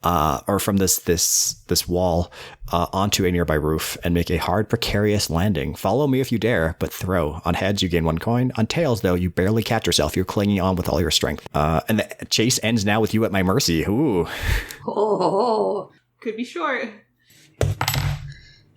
or from this wall, onto a nearby roof and make a hard, precarious landing. Follow me if you dare, but throw. On heads, you gain 1 coin. On tails, though, you barely catch yourself. You're clinging on with all your strength. And the chase ends now with you at my mercy. Ooh. Oh. Could be short.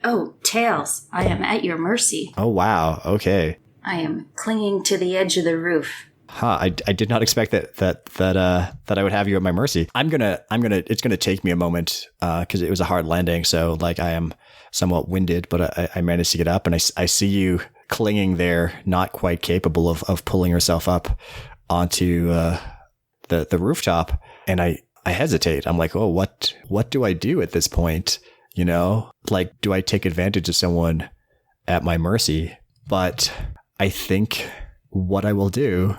Oh, tails. I am at your mercy. Oh, wow. Okay. I am clinging to the edge of the roof. Huh. I did not expect that I would have you at my mercy. It's gonna take me a moment, because it was a hard landing. So like I am somewhat winded, but I managed to get up, and I see you clinging there, not quite capable of pulling yourself up onto the rooftop. And I hesitate. I'm like, oh, what do I do at this point? You know, like, do I take advantage of someone at my mercy? But I think what I will do,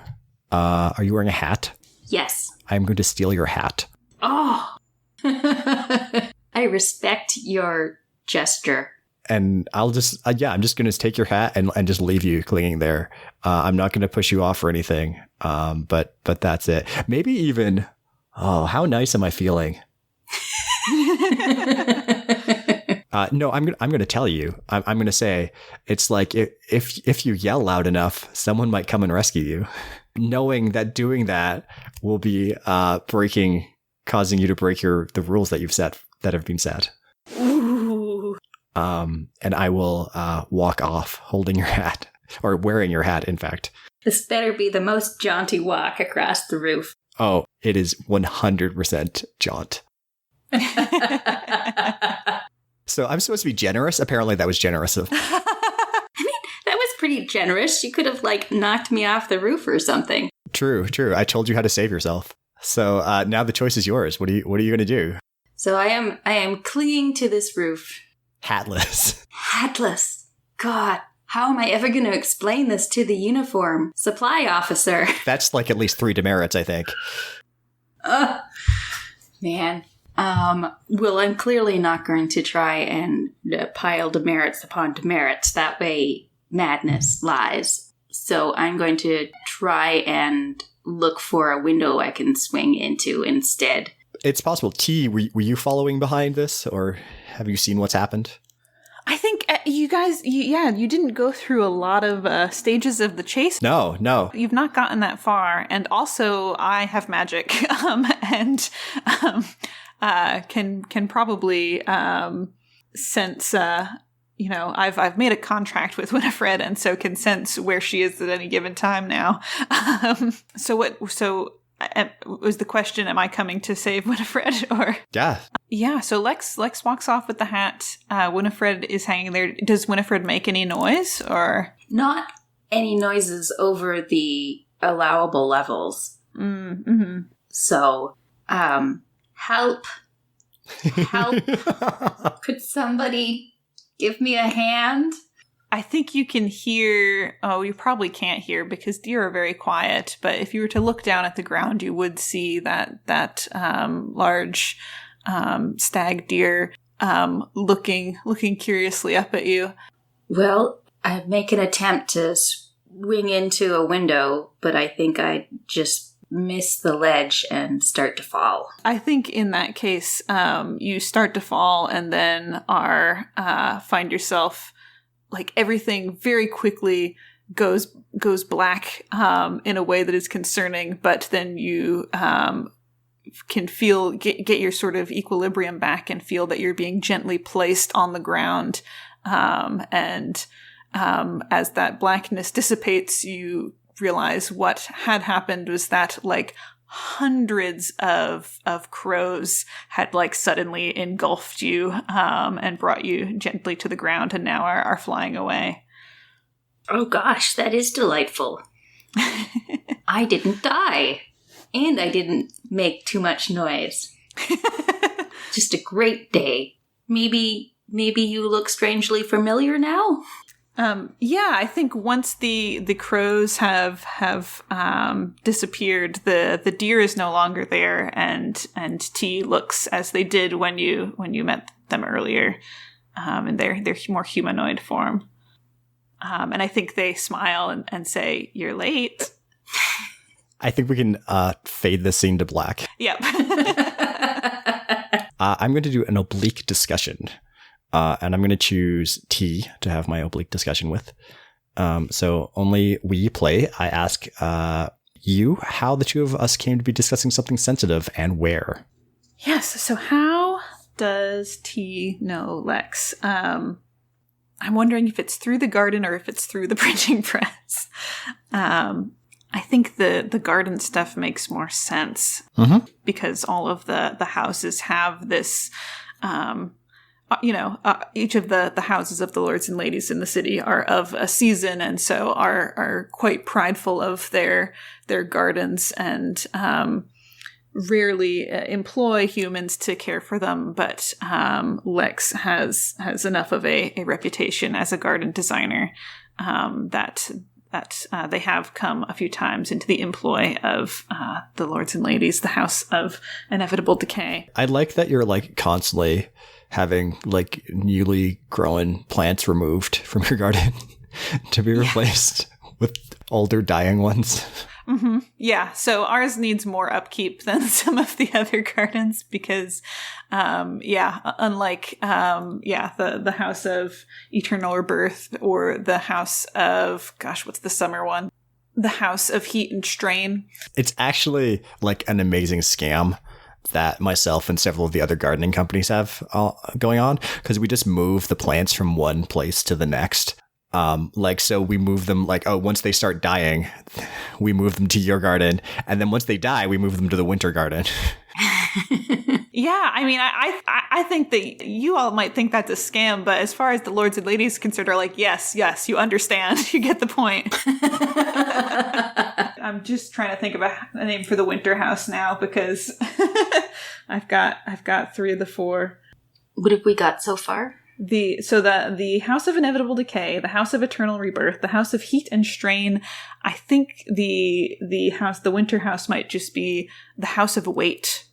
are you wearing a hat? Yes. I'm going to steal your hat. Oh. I respect your gesture. And I'll just, I'm just going to take your hat and just leave you clinging there. I'm not going to push you off or anything. But that's it. Maybe even, how nice am I feeling? No, I'm going to tell you. I'm going to say it's like if you yell loud enough, someone might come and rescue you, knowing that doing that will be causing you to break the rules that have been set. Ooh. And I will walk off holding your hat, or wearing your hat, in fact. This better be the most jaunty walk across the roof. Oh, it is 100% jaunt. So I'm supposed to be generous? Apparently that was generous of me. I mean, that was pretty generous. You could have, knocked me off the roof or something. True. I told you how to save yourself. So now the choice is yours. What are you going to do? So I am clinging to this roof. Hatless. Hatless. God, how am I ever going to explain this to the uniform supply officer? That's like at least 3 demerits, I think. Man. Well, I'm clearly not going to try and pile demerits upon demerits. That way, madness lies. So I'm going to try and look for a window I can swing into instead. It's possible. T, were you following behind this, or have you seen what's happened? I think you guys, you didn't go through a lot of stages of the chase. No. You've not gotten that far. And also, I have magic and can probably sense, I've made a contract with Winifred and so can sense where she is at any given time now. So was the question, am I coming to save Winifred or? Yeah. Yeah, so Lex walks off with the hat. Winifred is hanging there. Does Winifred make any noise or? Not any noises over the allowable levels. Mm-hmm. So, help. Could somebody give me a hand? I think you can hear, you probably can't hear because deer are very quiet, but if you were to look down at the ground, you would see that large stag deer looking curiously up at you. Well, I make an attempt to swing into a window, but I think I just miss the ledge and start to fall. I think in that case, you start to fall and then find yourself like everything very quickly goes black in a way that is concerning, but then you can get your sort of equilibrium back and feel that you're being gently placed on the ground. And as that blackness dissipates, you realize what had happened was that like hundreds of crows had like suddenly engulfed you and brought you gently to the ground and now are flying away. Oh gosh, that is delightful. I didn't die. And I didn't make too much noise. Just a great day. Maybe you look strangely familiar now? Yeah, I think once the crows have disappeared, the deer is no longer there, and T looks as they did when you met them earlier, in their more humanoid form. And I think they smile and say, "You're late." I think we can fade the scene to black. Yep. I'm going to do an oblique discussion. And I'm going to choose T to have my oblique discussion with. So only we play. I ask you how the two of us came to be discussing something sensitive and where. Yes. So how does T know Lex? I'm wondering if it's through the garden or if it's through the printing press. I think the garden stuff makes more sense because all of the houses have this, each of the houses of the lords and ladies in the city are of a season and so are quite prideful of their gardens and rarely employ humans to care for them. But Lex has enough of a reputation as a garden designer that they have come a few times into the employ of the lords and ladies, the House of Inevitable Decay. I like that you're like constantly having like newly grown plants removed from your garden to be replaced with older dying ones. Mm-hmm. Yeah, so ours needs more upkeep than some of the other gardens because, unlike, the House of Eternal Rebirth or the House of, what's the summer one? The House of Heat and Strain. It's actually like an amazing scam that myself and several of the other gardening companies have going on because we just move the plants from one place to the next. So we move them once they start dying, we move them to your garden. And then once they die, we move them to the winter garden. Yeah, I mean, I think that you all might think that's a scam, but as far as the lords and ladies concerned are like, yes, you understand. You get the point. I'm just trying to think of a name for the winter house now because I've got 3 of the 4. What have we got so far? The House of Inevitable Decay, the House of Eternal Rebirth, the House of Heat and Strain. I think the winter house might just be the House of Wait.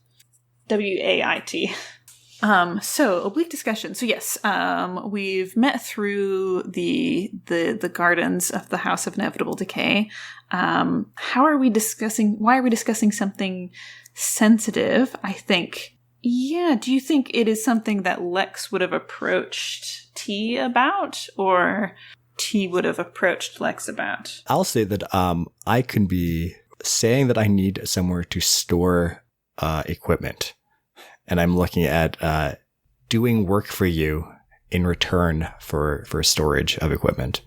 WAIT. So oblique discussion. So yes, we've met through the gardens of the House of Inevitable Decay. Why are we discussing something sensitive? I think Yeah, do you think it is something that Lex would have approached T about, or T would have approached Lex about? I'll say that I can be saying that I need somewhere to store equipment, and I'm looking at doing work for you in return for storage of equipment.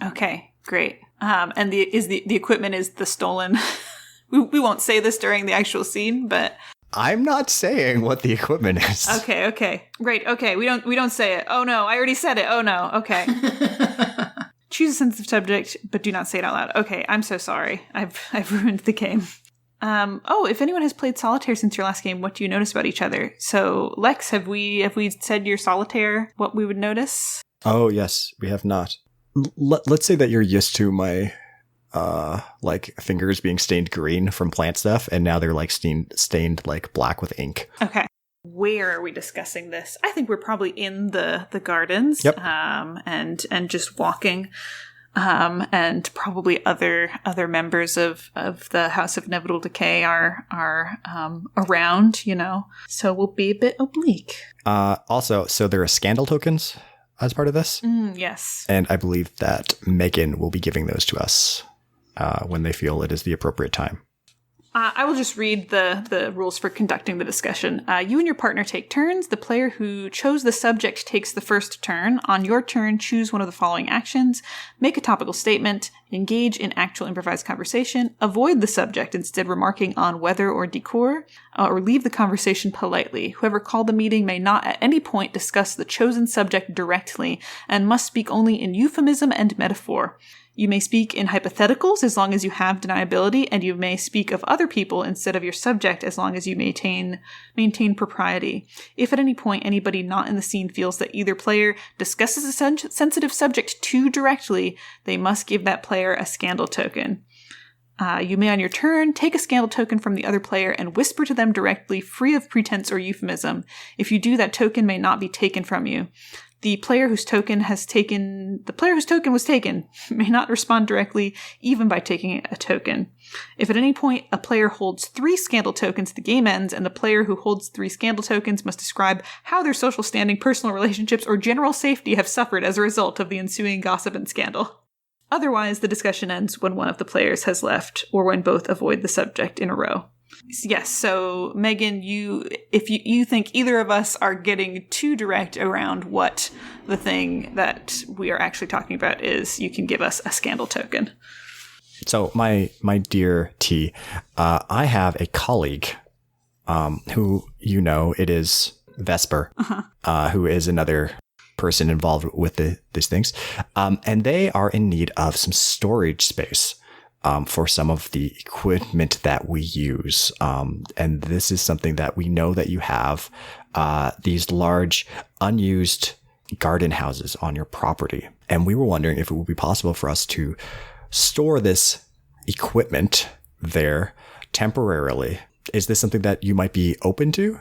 Okay, great. And the equipment is the stolen. we won't say this during the actual scene, but I'm not saying what the equipment is. Okay. Great. Okay. We don't say it. Oh no, I already said it. Oh no. Okay. Choose a sensitive subject, but do not say it out loud. Okay, I'm so sorry. I've ruined the game. If anyone has played solitaire since your last game, what do you notice about each other? So, Lex, have we said you're solitaire, what we would notice? Oh, yes, we have not. Let's say that you're used to my fingers being stained green from plant stuff, and now they're like stained like black with ink. Okay. Where are we discussing this? I think we're probably in the gardens. Yep. And just walking. And probably other members of the House of Inevitable Decay are around, So we'll be a bit oblique. Also, so there are scandal tokens as part of this. Yes. And I believe that Megan will be giving those to us when they feel it is the appropriate time. I will just read the rules for conducting the discussion. You and your partner take turns. The player who chose the subject takes the first turn. On your turn, choose one of the following actions. Make a topical statement. Engage in actual improvised conversation. Avoid the subject, instead remarking on weather or decor. Or leave the conversation politely. Whoever called the meeting may not at any point discuss the chosen subject directly and must speak only in euphemism and metaphor. You may speak in hypotheticals as long as you have deniability, and you may speak of other people instead of your subject as long as you maintain propriety. If at any point anybody not in the scene feels that either player discusses a sensitive subject too directly, they must give that player a scandal token. You may on your turn take a scandal token from the other player and whisper to them directly, free of pretense or euphemism. If you do, that token may not be taken from you. The player whose token was taken may not respond directly, even by taking a token. If at any point a player holds 3 scandal tokens, the game ends, and the player who holds 3 scandal tokens must describe how their social standing, personal relationships, or general safety have suffered as a result of the ensuing gossip and scandal. Otherwise, the discussion ends when one of the players has left, or when both avoid the subject in a row. Yes, so Megan, if you think either of us are getting too direct around what the thing that we are actually talking about is, you can give us a scandal token. So my dear T, I have a colleague who, it is Vesper, who is another person involved with these things. And they are in need of some storage space for some of the equipment that we use. And this is something that we know that you have, these large unused garden houses on your property. And we were wondering if it would be possible for us to store this equipment there temporarily. Is this something that you might be open to?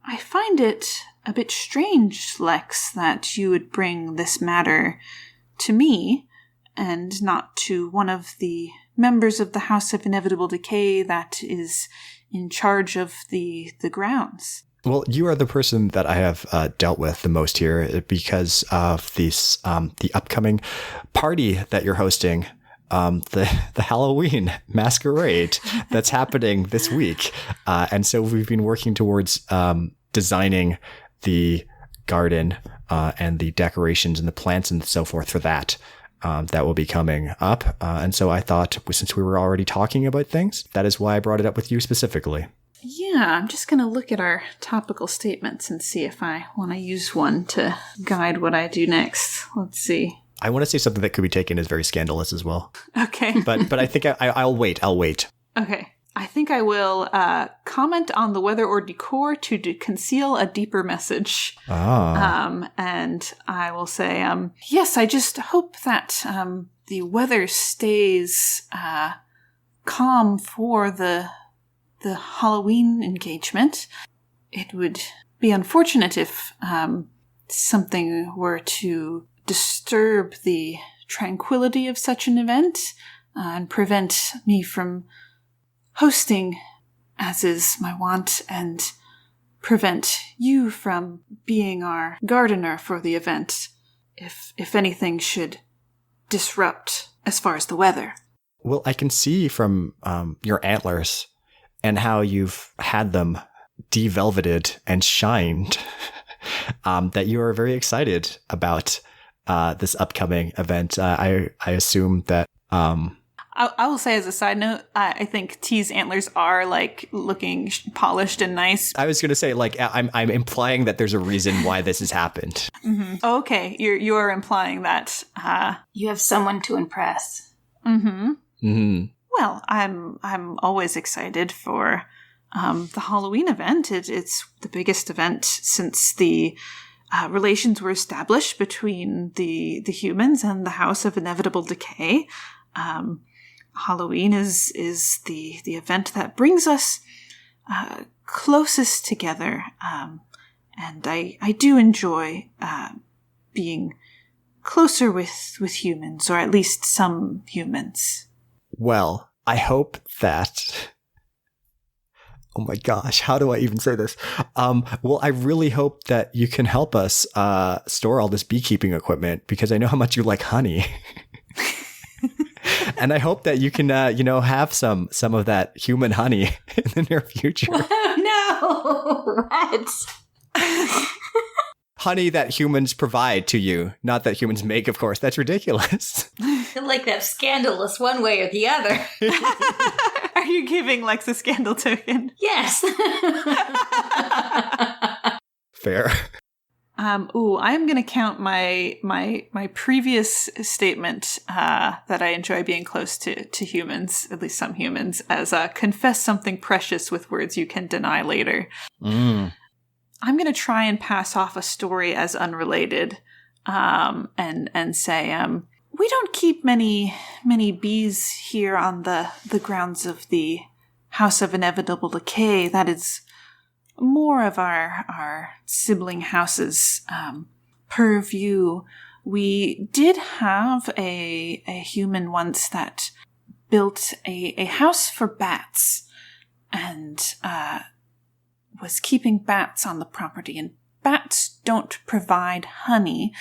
I find it a bit strange, Lex, that you would bring this matter to me and not to one of the members of the House of Inevitable Decay that is in charge of the grounds. Well, you are the person that I have dealt with the most here because of this the upcoming party that you're hosting, the Halloween Masquerade that's happening this week. And so we've been working towards designing the garden and the decorations and the plants and so forth for that. That will be coming up. And so I thought, since we were already talking about things, that is why I brought it up with you specifically. Yeah, I'm just going to look at our topical statements and see if I want to use one to guide what I do next. Let's see. I want to say something that could be taken as very scandalous as well. Okay. But I think I'll wait. Okay. I think I will comment on the weather or decor to conceal a deeper message. And I will say, yes, I just hope that the weather stays calm for the Halloween engagement. It would be unfortunate if something were to disturb the tranquility of such an event and prevent me from hosting, as is my wont, and prevent you from being our gardener for the event if anything should disrupt as far as the weather. Well, I can see from your antlers and how you've had them de-velveted and shined that you are very excited about this upcoming event. I assume that... I will say as a side note, I think T's antlers are like looking polished and nice. I was going to say, like, I'm implying that there's a reason why this has happened. Mm-hmm. Okay, you are implying that. You have someone to impress. Mm-hmm. Mm-hmm. Well, I'm always excited for the Halloween event. It's the biggest event since the relations were established between the humans and the House of Inevitable Decay. Halloween is the event that brings us closest together, and I do enjoy being closer with humans, or at least some humans. Well, I hope that... Oh my gosh, how do I even say this? Well, I really hope that you can help us store all this beekeeping equipment, because I know how much you like honey. And I hope that you can, have some of that human honey in the near future. No! What? Honey that humans provide to you, not that humans make, of course. That's ridiculous. Like that scandalous one way or the other. Are you giving Lex a scandal token? Yes. Fair. I'm going to count my previous statement that I enjoy being close to humans, at least some humans, as confess something precious with words you can deny later. Mm. I'm going to try and pass off a story as unrelated, and say, we don't keep many bees here on the grounds of the House of Inevitable Decay. That is more of our sibling houses' purview. We did have a human once that built a house for bats, and was keeping bats on the property. And bats don't provide honey,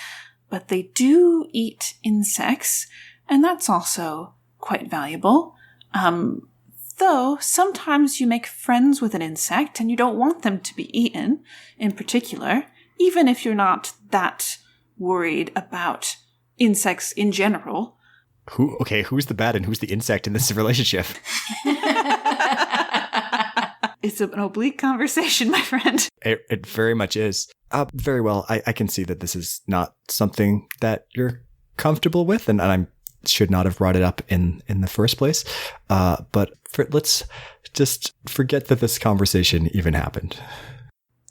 but they do eat insects, and that's also quite valuable. Though sometimes you make friends with an insect and you don't want them to be eaten in particular, even if you're not that worried about insects in general. Who's the bat and who's the insect in this relationship? It's an oblique conversation, my friend. It very much is. Very well. I can see that this is not something that you're comfortable with, and I should not have brought it up in the first place. But let's just forget that this conversation even happened.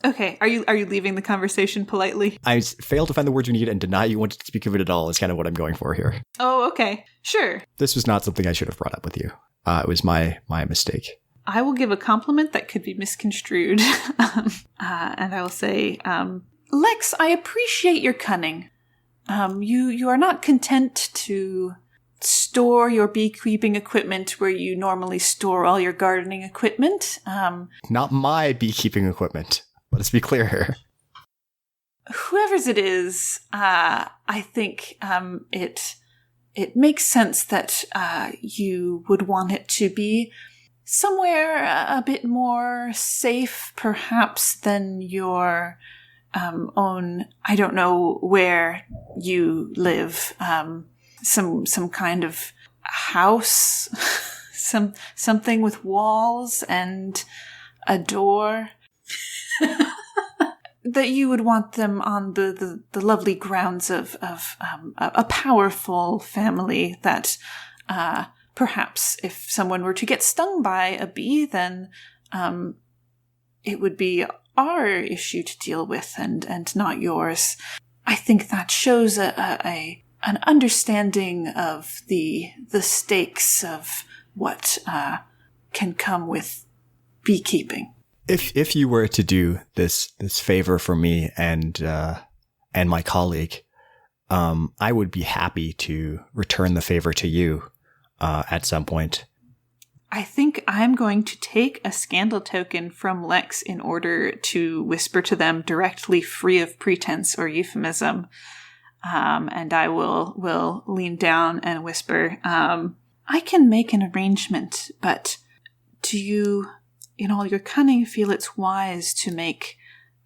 Okay. Are you leaving the conversation politely? I failed to find the words you need and deny you wanted to speak of it at all is kind of what I'm going for here. Oh, okay. Sure. This was not something I should have brought up with you. It was my mistake. I will give a compliment that could be misconstrued. And I will say, Lex, I appreciate your cunning. You are not content to store your beekeeping equipment where you normally store all your gardening equipment. Not my beekeeping equipment. Let us be clear here. Whoever's it is, I think it makes sense that you would want it to be somewhere a bit more safe, perhaps, than your own, I don't know where you live, some kind of house, something with walls and a door. That you would want them on the lovely grounds of a powerful family that perhaps if someone were to get stung by a bee, then it would be our issue to deal with and not yours. I think that shows an understanding of the stakes of what can come with beekeeping. If you were to do this favor for me and my colleague, I would be happy to return the favor to you at some point. I think I'm going to take a scandal token from Lex in order to whisper to them directly, free of pretense or euphemism. And I will lean down and whisper, I can make an arrangement, but do you, in all your cunning, feel it's wise to make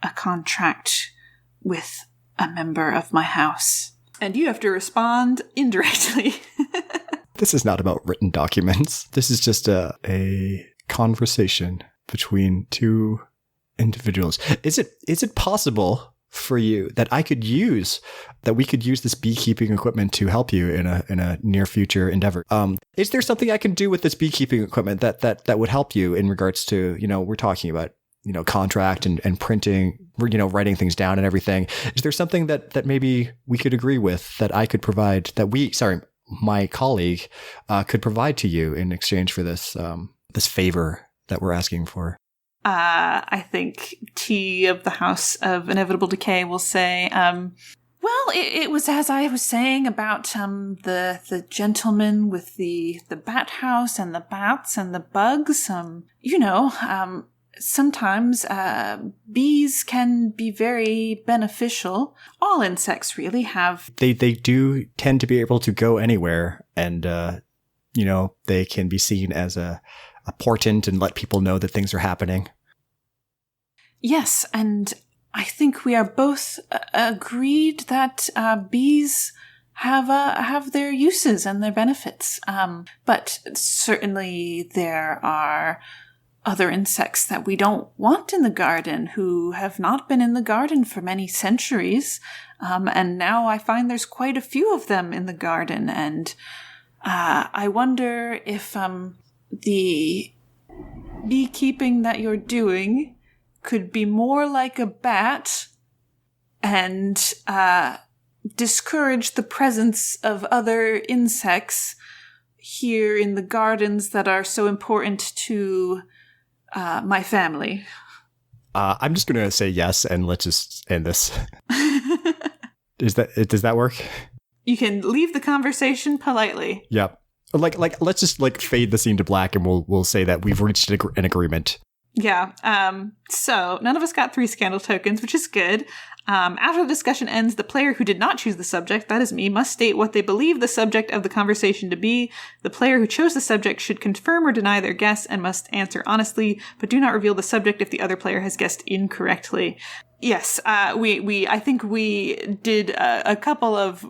a contract with a member of my house? And you have to respond indirectly. This is not about written documents. This is just a conversation between two individuals. Is it possible for you that we could use this beekeeping equipment to help you in a near future endeavor? Is there something I can do with this beekeeping equipment that would help you in regards to, we're talking about, contract and printing, writing things down and everything. Is there something that maybe we could agree with that I could provide my colleague could provide to you in exchange for this favor that we're asking for? I think T of the House of Inevitable Decay will say, well, it was as I was saying about the gentleman with the bat house and the bats and the bugs. Sometimes bees can be very beneficial. All insects really have. They do tend to be able to go anywhere, and they can be seen as a portent and let people know that things are happening. Yes, and I think we are both agreed that bees have their uses and their benefits. But certainly there are other insects that we don't want in the garden who have not been in the garden for many centuries. And now I find there's quite a few of them in the garden. And I wonder if the beekeeping that you're doing could be more like a bat and discourage the presence of other insects here in the gardens that are so important to my family. I'm just going to say yes, and let's just end this. Does that work? You can leave the conversation politely. Yep. Let's just fade the scene to black, and we'll say that we've reached an agreement. Yeah. So none of us got 3 scandal tokens, which is good. After the discussion ends, the player who did not choose the subject, that is me, must state what they believe the subject of the conversation to be. The player who chose the subject should confirm or deny their guess and must answer honestly, but do not reveal the subject if the other player has guessed incorrectly. Yes, I think we did a couple of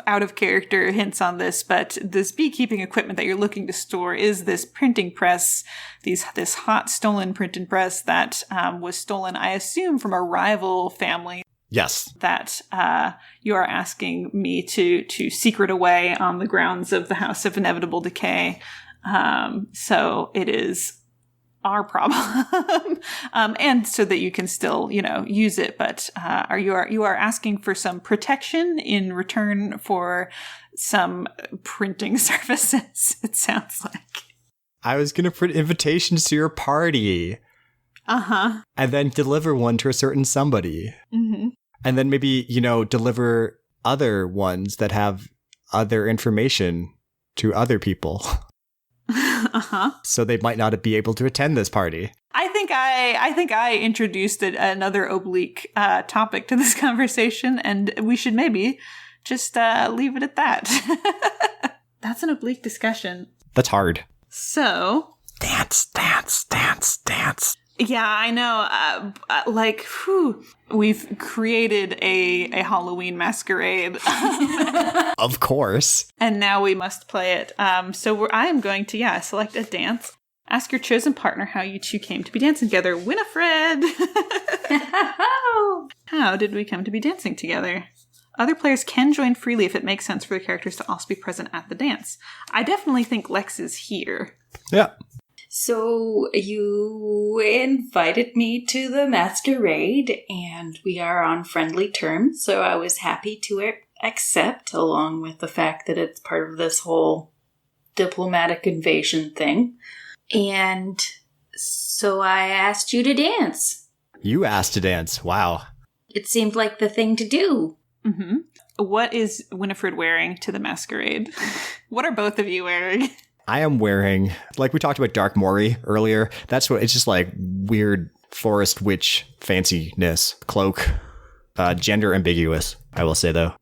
out of character hints on this, but this beekeeping equipment that you're looking to store is this printing press, this hot stolen printing press that was stolen, I assume, from a rival family. Yes. That you are asking me to secret away on the grounds of the House of Inevitable Decay. So it is our problem. And so that you can still, use it. But you are asking for some protection in return for some printing services, it sounds like. I was going to print invitations to your party. Uh-huh. And then deliver one to a certain somebody. Mm-hmm. And then maybe, deliver other ones that have other information to other people. Uh-huh. So they might not be able to attend this party. I think I introduced another oblique topic to this conversation, and we should maybe just leave it at that. That's an oblique discussion. That's hard. So... Dance. Yeah, I know. We've created a Halloween masquerade. Of course. And now we must play it. So I am going to, select a dance. Ask your chosen partner how you two came to be dancing together. Winifred! How did we come to be dancing together? Other players can join freely if it makes sense for the characters to also be present at the dance. I definitely think Lex is here. Yeah. So you invited me to the masquerade, and we are on friendly terms, so I was happy to accept, along with the fact that it's part of this whole diplomatic invasion thing. And so I asked you to dance. You asked to dance. Wow. It seemed like the thing to do. Mm-hmm. What is Winifred wearing to the masquerade? What are both of you wearing? I am wearing, like we talked about Dark Mori earlier. That's what it's just like weird forest witch fanciness cloak. Gender ambiguous, I will say though.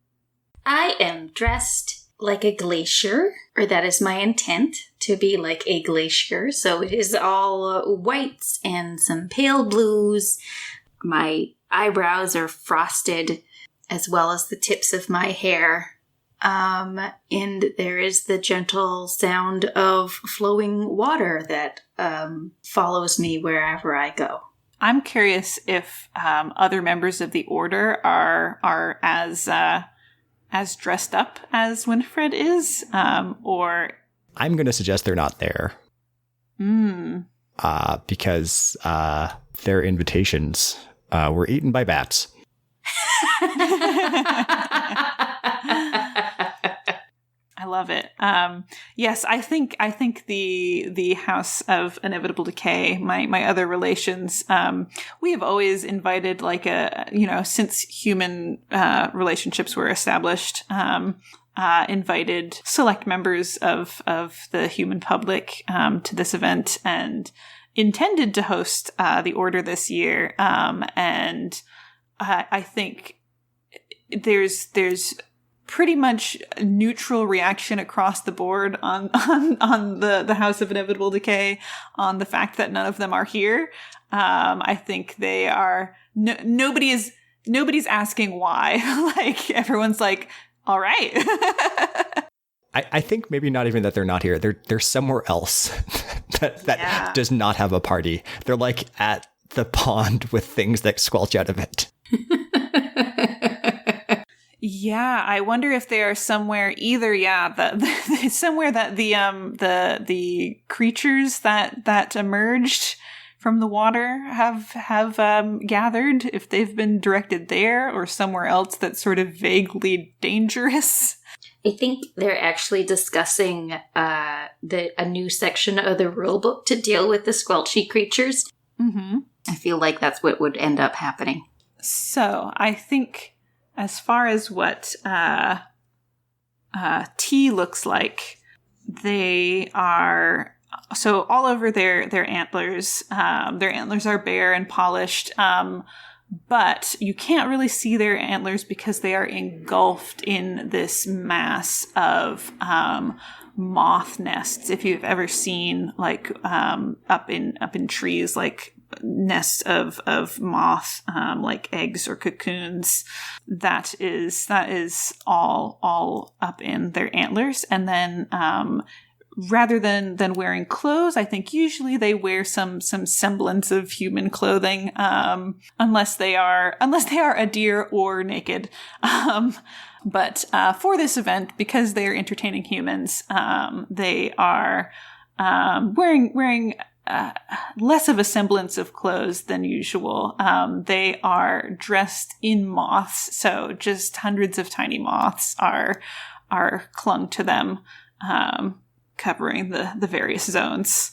I am dressed like a glacier, or that is my intent, to be like a glacier. So it is all whites and some pale blues. My eyebrows are frosted, as well as the tips of my hair. And there is the gentle sound of flowing water that follows me wherever I go. I'm curious if other members of the Order are as dressed up as Winifred is, or... I'm going to suggest they're not there. Because their invitations were eaten by bats. I love it. Yes, I think the House of Inevitable Decay, my other relations, we have always invited since human relationships were established, invited select members of the human public to this event and intended to host the Order this year. And I think there's pretty much neutral reaction across the board on the House of Inevitable Decay on the fact that none of them are here. I think they are nobody's asking why. Like everyone's like, all right. I think maybe not even that they're not here. They're somewhere else that does not have a party. They're like at the pond with things that squelch out of it. Yeah, I wonder if they are somewhere either. Somewhere that the creatures that emerged from the water have gathered. If they've been directed there or somewhere else that's sort of vaguely dangerous. I think they're actually discussing a new section of the rulebook to deal with the squelchy creatures. Mm-hmm. I feel like that's what would end up happening. So I think, as far as what T looks like, they are so all over their antlers. Their antlers are bare and polished, but you can't really see their antlers because they are engulfed in this mass of moth nests. If you've ever seen up in trees, like nests of moth, like eggs or cocoons, that is all up in their antlers. And then rather than wearing clothes, I think usually they wear some semblance of human clothing, unless they are a deer or naked. But for this event, because they are entertaining humans, they are wearing less of a semblance of clothes than usual. They are dressed in moths, so just hundreds of tiny moths are clung to them, covering the various zones.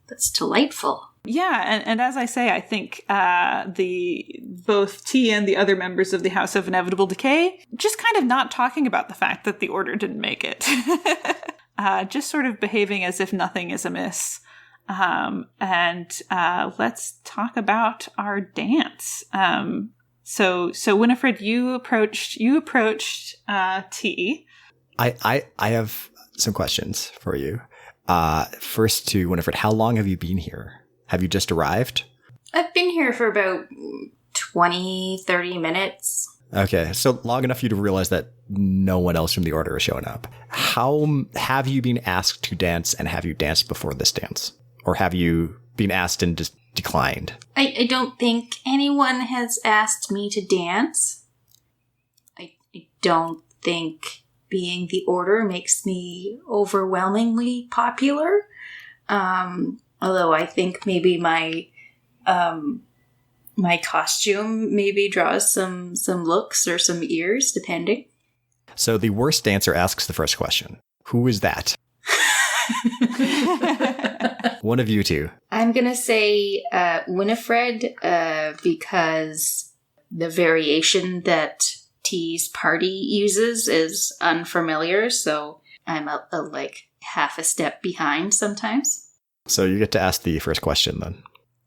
That's delightful. Yeah, and as I say, I think both T and the other members of the House of Inevitable Decay just kind of not talking about the fact that the Order didn't make it. Just sort of behaving as if nothing is amiss. And let's talk about our dance. So Winifred, you approached T. I have some questions for you. First to Winifred, how long have you been here? Have you just arrived? I've been here for about 20, 30 minutes. Okay, so long enough for you to realize that no one else from the Order is showing up. How have you been asked to dance, and have you danced before this dance? Or have you been asked and just declined? I don't think anyone has asked me to dance. I don't think being the Order makes me overwhelmingly popular. Although I think maybe my costume maybe draws some looks or some ears, depending. So the worst dancer asks the first question. Who is that? One of you two. I'm going to say Winifred, because the variation that T's party uses is unfamiliar, so I'm a half a step behind sometimes. So you get to ask the first question then.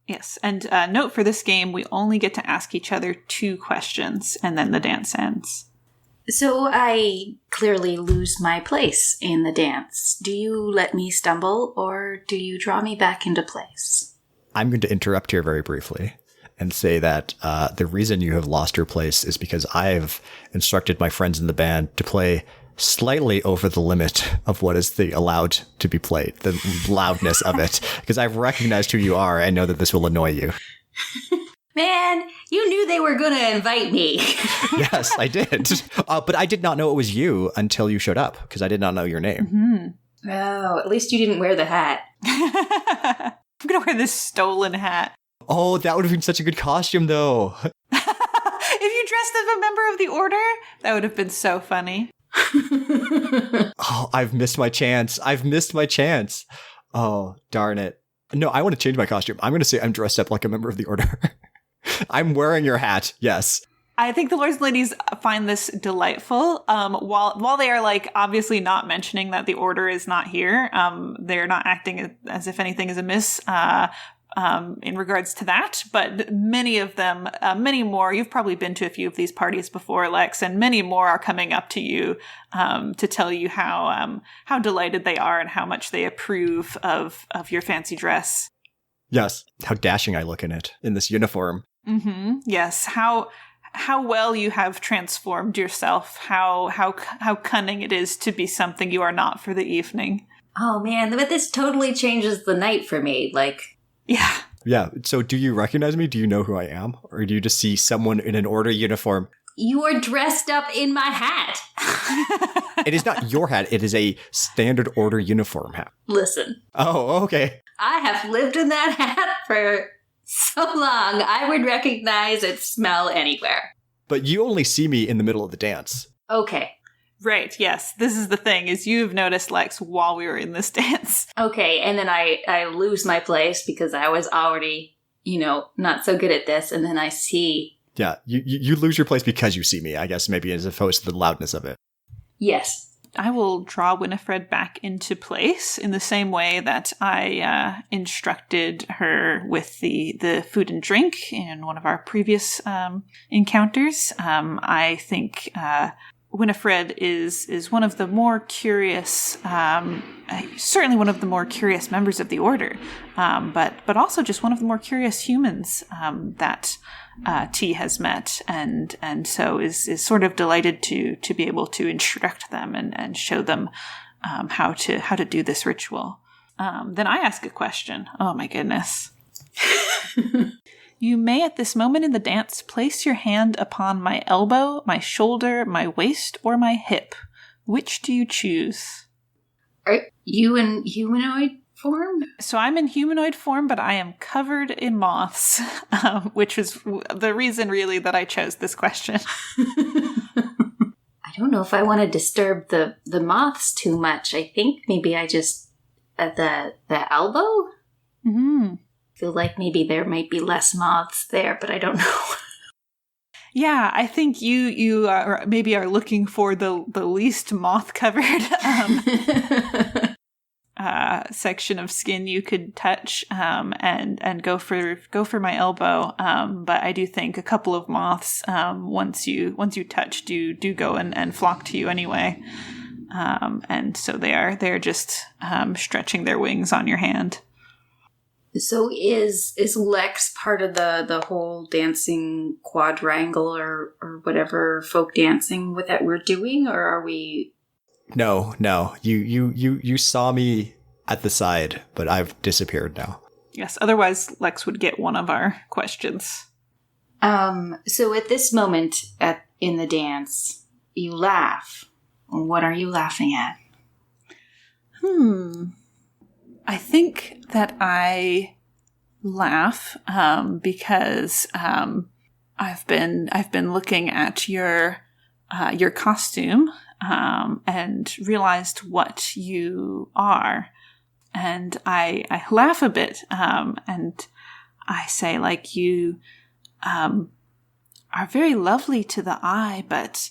Yes, and note for this game, we only get to ask each other 2 questions, and then the dance ends. So I clearly lose my place in the dance. Do you let me stumble, or do you draw me back into place? I'm going to interrupt here very briefly and say that the reason you have lost your place is because I've instructed my friends in the band to play slightly over the limit of what is allowed to be played, the loudness of it, because I've recognized who you are and know that this will annoy you. Man, you knew they were going to invite me. Yes, I did. But I did not know it was you until you showed up, because I did not know your name. Mm-hmm. Oh, at least you didn't wear the hat. I'm going to wear this stolen hat. Oh, that would have been such a good costume, though. If you dressed as a member of the Order, that would have been so funny. Oh, I've missed my chance. Oh, darn it. No, I want to change my costume. I'm going to say I'm dressed up like a member of the Order. I'm wearing your hat. Yes. I think the Lords and Ladies find this delightful. While they are like obviously not mentioning that the Order is not here, they're not acting as if anything is amiss in regards to that. But many of them, many more, you've probably been to a few of these parties before, Lex, and many more are coming up to you to tell you how delighted they are and how much they approve of your fancy dress. Yes. How dashing I look in it, in this uniform. Mm-hmm. Yes. How well you have transformed yourself. How cunning it is to be something you are not for the evening. Oh man, but this totally changes the night for me. Like, yeah. Yeah. So do you recognize me? Do you know who I am? Or do you just see someone in an Order uniform? You are dressed up in my hat. It is not your hat. It is a standard Order uniform hat. Listen. Oh, okay. I have lived in that hat for so long, I would recognize its smell anywhere. But you only see me in the middle of the dance. Okay. Right, yes. This is the thing, is you've noticed Lex while we were in this dance. Okay, and then I lose my place because I was already, not so good at this, and then I see... Yeah, you lose your place because you see me, I guess, maybe as opposed to the loudness of it. Yes. I will draw Winifred back into place in the same way that I instructed her with the food and drink in one of our previous encounters. I think Winifred is one of the more curious, certainly one of the more curious members of the Order, but also just one of the more curious humans that T has met, and so is sort of delighted to be able to instruct them and show them how to do this ritual. Then I ask a question. Oh my goodness. You may at this moment in the dance place your hand upon my elbow, my shoulder, my waist, or my hip. Which do you choose? Are you in humanoid form? So I'm in humanoid form, but I am covered in moths, which is the reason really that I chose this question. I don't know if I want to disturb the moths too much. I think maybe I just at the elbow? Mm-hmm. Feel like maybe there might be less moths there, but I don't know. Yeah, I think you maybe are looking for the least moth covered section of skin you could touch, and go for my elbow. But I do think a couple of moths, once you touch, do go and flock to you anyway. And so they're just stretching their wings on your hand. So is Lex part of the whole dancing quadrangle or whatever folk dancing that we're doing, or are we? No. You saw me at the side, but I've disappeared now. Yes, otherwise Lex would get one of our questions. So at this moment in the dance, you laugh. What are you laughing at? I think that I laugh because I've been looking at your costume and realized what you are, and I laugh a bit and I say, like, you are very lovely to the eye, but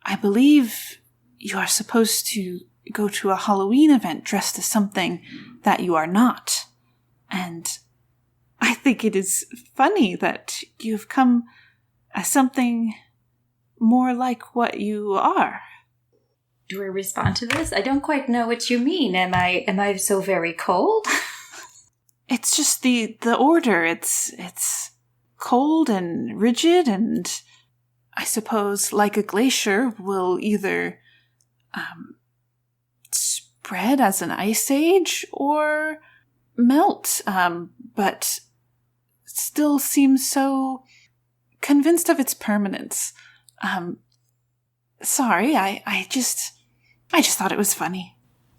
I believe you are supposed to go to a Halloween event dressed as something that you are not. And I think it is funny that you've come as something more like what you are. Do I respond to this? I don't quite know what you mean. Am I so very cold? It's just the order. It's cold and rigid, and I suppose, like a glacier, will either spread as an ice age or melt, but still seems so convinced of its permanence. Sorry, I just thought it was funny.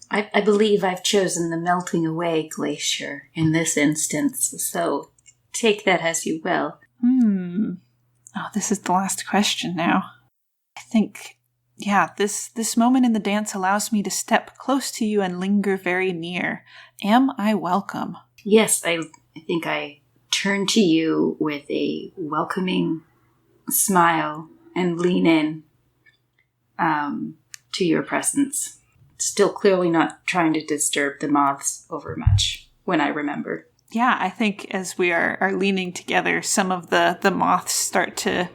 I believe I've chosen the melting away glacier in this instance, so take that as you will. Oh, this is the last question now. I think, this moment in the dance allows me to step close to you and linger very near. Am I welcome? Yes, I think I turn to you with a welcoming smile and lean in to your presence. Still clearly not trying to disturb the moths overmuch when I remember. Yeah, I think as we are leaning together, some of the moths start to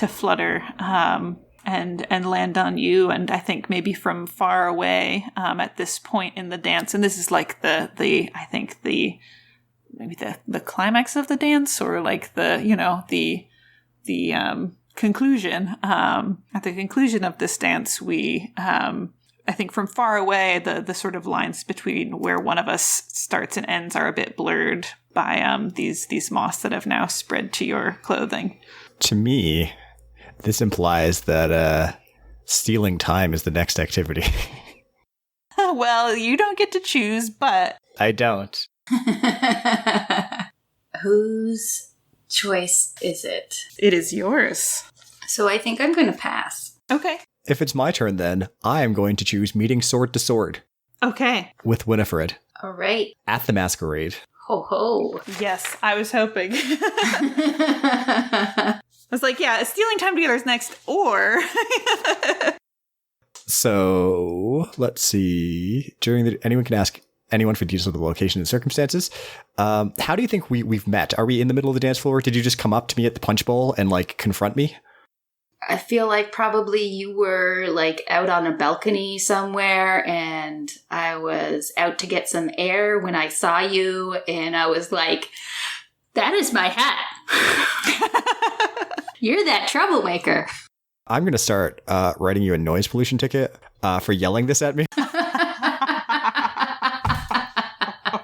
flutter and land on you, and I think maybe from far away at this point in the dance, and this is like the climax of the dance, or like the conclusion. At the conclusion of this dance, we I think from far away, the sort of lines between where one of us starts and ends are a bit blurred by these moths that have now spread to your clothing. To me, this implies that stealing time is the next activity. Well, you don't get to choose, but... I don't. Whose choice is it? It is yours. So I think I'm going to pass. Okay. If it's my turn, then I am going to choose meeting sword to sword. Okay. With Winifred. All right. At the Masquerade. Ho ho. Yes, I was hoping. I was like, stealing time together is next, or... So, let's see. Anyone can ask anyone for details of the location and circumstances. How do you think we've met? Are we in the middle of the dance floor? Did you just come up to me at the punch bowl and, confront me? I feel like probably you were, out on a balcony somewhere, and I was out to get some air when I saw you, and I was like, that is my hat. You're that troublemaker. I'm going to start writing you a noise pollution ticket for yelling this at me.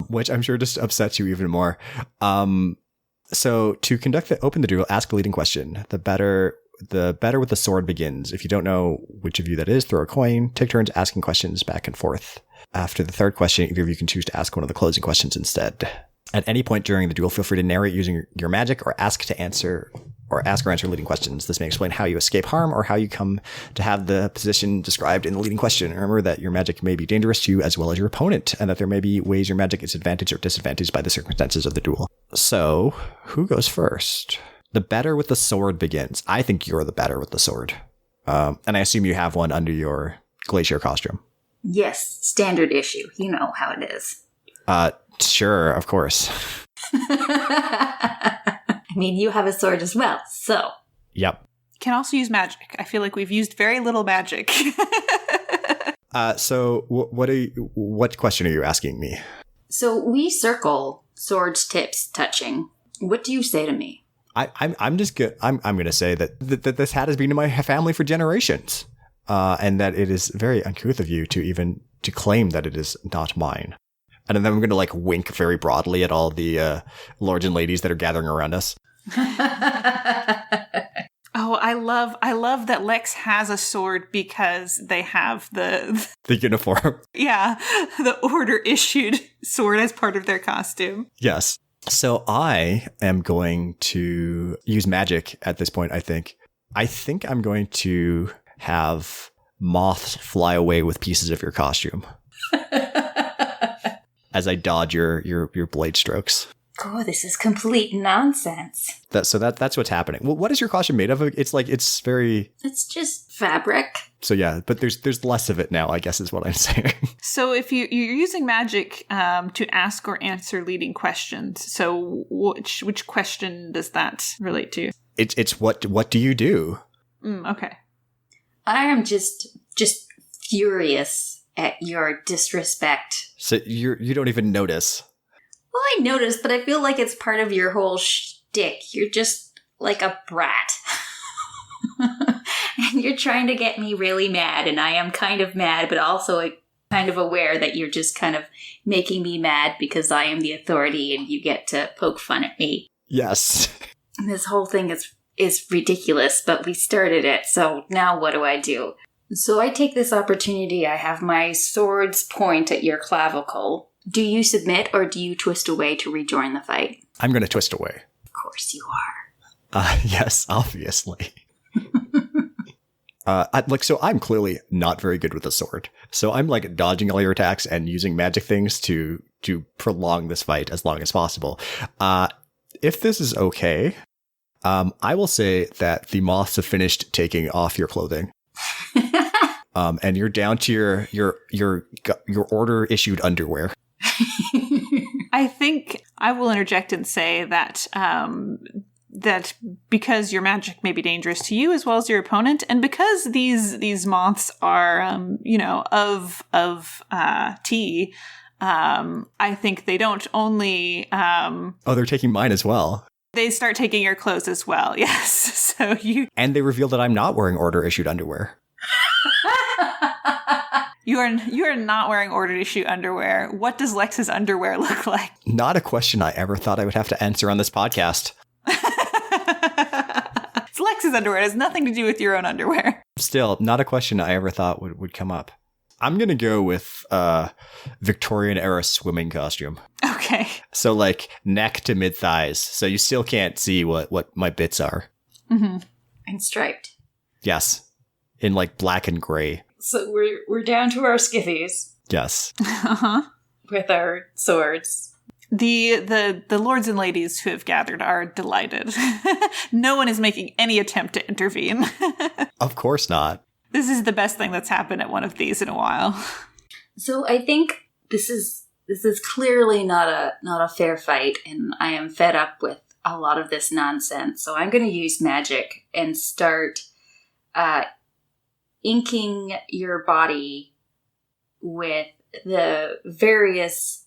Which I'm sure just upsets you even more. So to open the duel, ask a leading question. The better with the sword begins. If you don't know which of you that is, throw a coin. Take turns asking questions back and forth. After the third question, either of you can choose to ask one of the closing questions instead. At any point during the duel, feel free to narrate using your magic or ask or answer leading questions. This may explain how you escape harm or how you come to have the position described in the leading question. Remember that your magic may be dangerous to you as well as your opponent, and that there may be ways your magic is advantaged or disadvantaged by the circumstances of the duel. So, who goes first? The better with the sword begins. I think you're the better with the sword. And I assume you have one under your glacier costume. Yes, standard issue. You know how it is. Sure, of course. I mean, you have a sword as well, so. Yep. Can also use magic. I feel like we've used very little magic. So what question are you asking me? So we circle swords tips touching. What do you say to me? I'm just good. I'm going to say that this hat has been in my family for generations, and that it is very uncouth of you to claim that it is not mine. And then I'm going to wink very broadly at all the lords and ladies that are gathering around us. Oh, I love that Lex has a sword because they have the uniform. Yeah, the order issued sword as part of their costume. Yes. So I am going to use magic at this point, I think. I think I'm going to have moths fly away with pieces of your costume. As I dodge your blade strokes. Oh, this is complete nonsense. That's what's happening. Well, what is your costume made of? It's very... It's just fabric. So yeah, but there's less of it now, I guess is what I'm saying. So if you're using magic to ask or answer leading questions, so which question does that relate to? It's what do you do? Okay. I am just furious at your disrespect. So you don't even notice. Well, I noticed, but I feel like it's part of your whole shtick. You're just like a brat. And you're trying to get me really mad, and I am kind of mad, but also kind of aware that you're just kind of making me mad because I am the authority and you get to poke fun at me. Yes. This whole thing is ridiculous, but we started it, so now what do I do? So I take this opportunity. I have my sword's point at your clavicle. Do you submit or do you twist away to rejoin the fight? I'm going to twist away. Of course you are. Yes, obviously. So I'm clearly not very good with a sword. So I'm like dodging all your attacks and using magic things to prolong this fight as long as possible. If this is okay, I will say that the moths have finished taking off your clothing. And you're down to your order issued underwear. I think I will interject and say that that because your magic may be dangerous to you as well as your opponent, and because these moths are of tea, I think they don't only they're taking mine as well. They start taking your clothes as well. Yes. And they reveal that I'm not wearing order issued underwear. You are not wearing order issue underwear. What does Lex's underwear look like? Not a question I ever thought I would have to answer on this podcast. It's Lex's underwear. It has nothing to do with your own underwear. Still, not a question I ever thought would come up. I'm going to go with Victorian era swimming costume. Okay. So like neck to mid thighs. So you still can't see what my bits are. Mm-hmm. And striped. Yes. In like black and gray. So we're down to our skivvies. Yes. Uh-huh. With our swords. The lords and ladies who have gathered are delighted. No one is making any attempt to intervene. Of course not. This is the best thing that's happened at one of these in a while. So I think this is clearly not a fair fight, and I am fed up with a lot of this nonsense. So I'm going to use magic and start inking your body with the various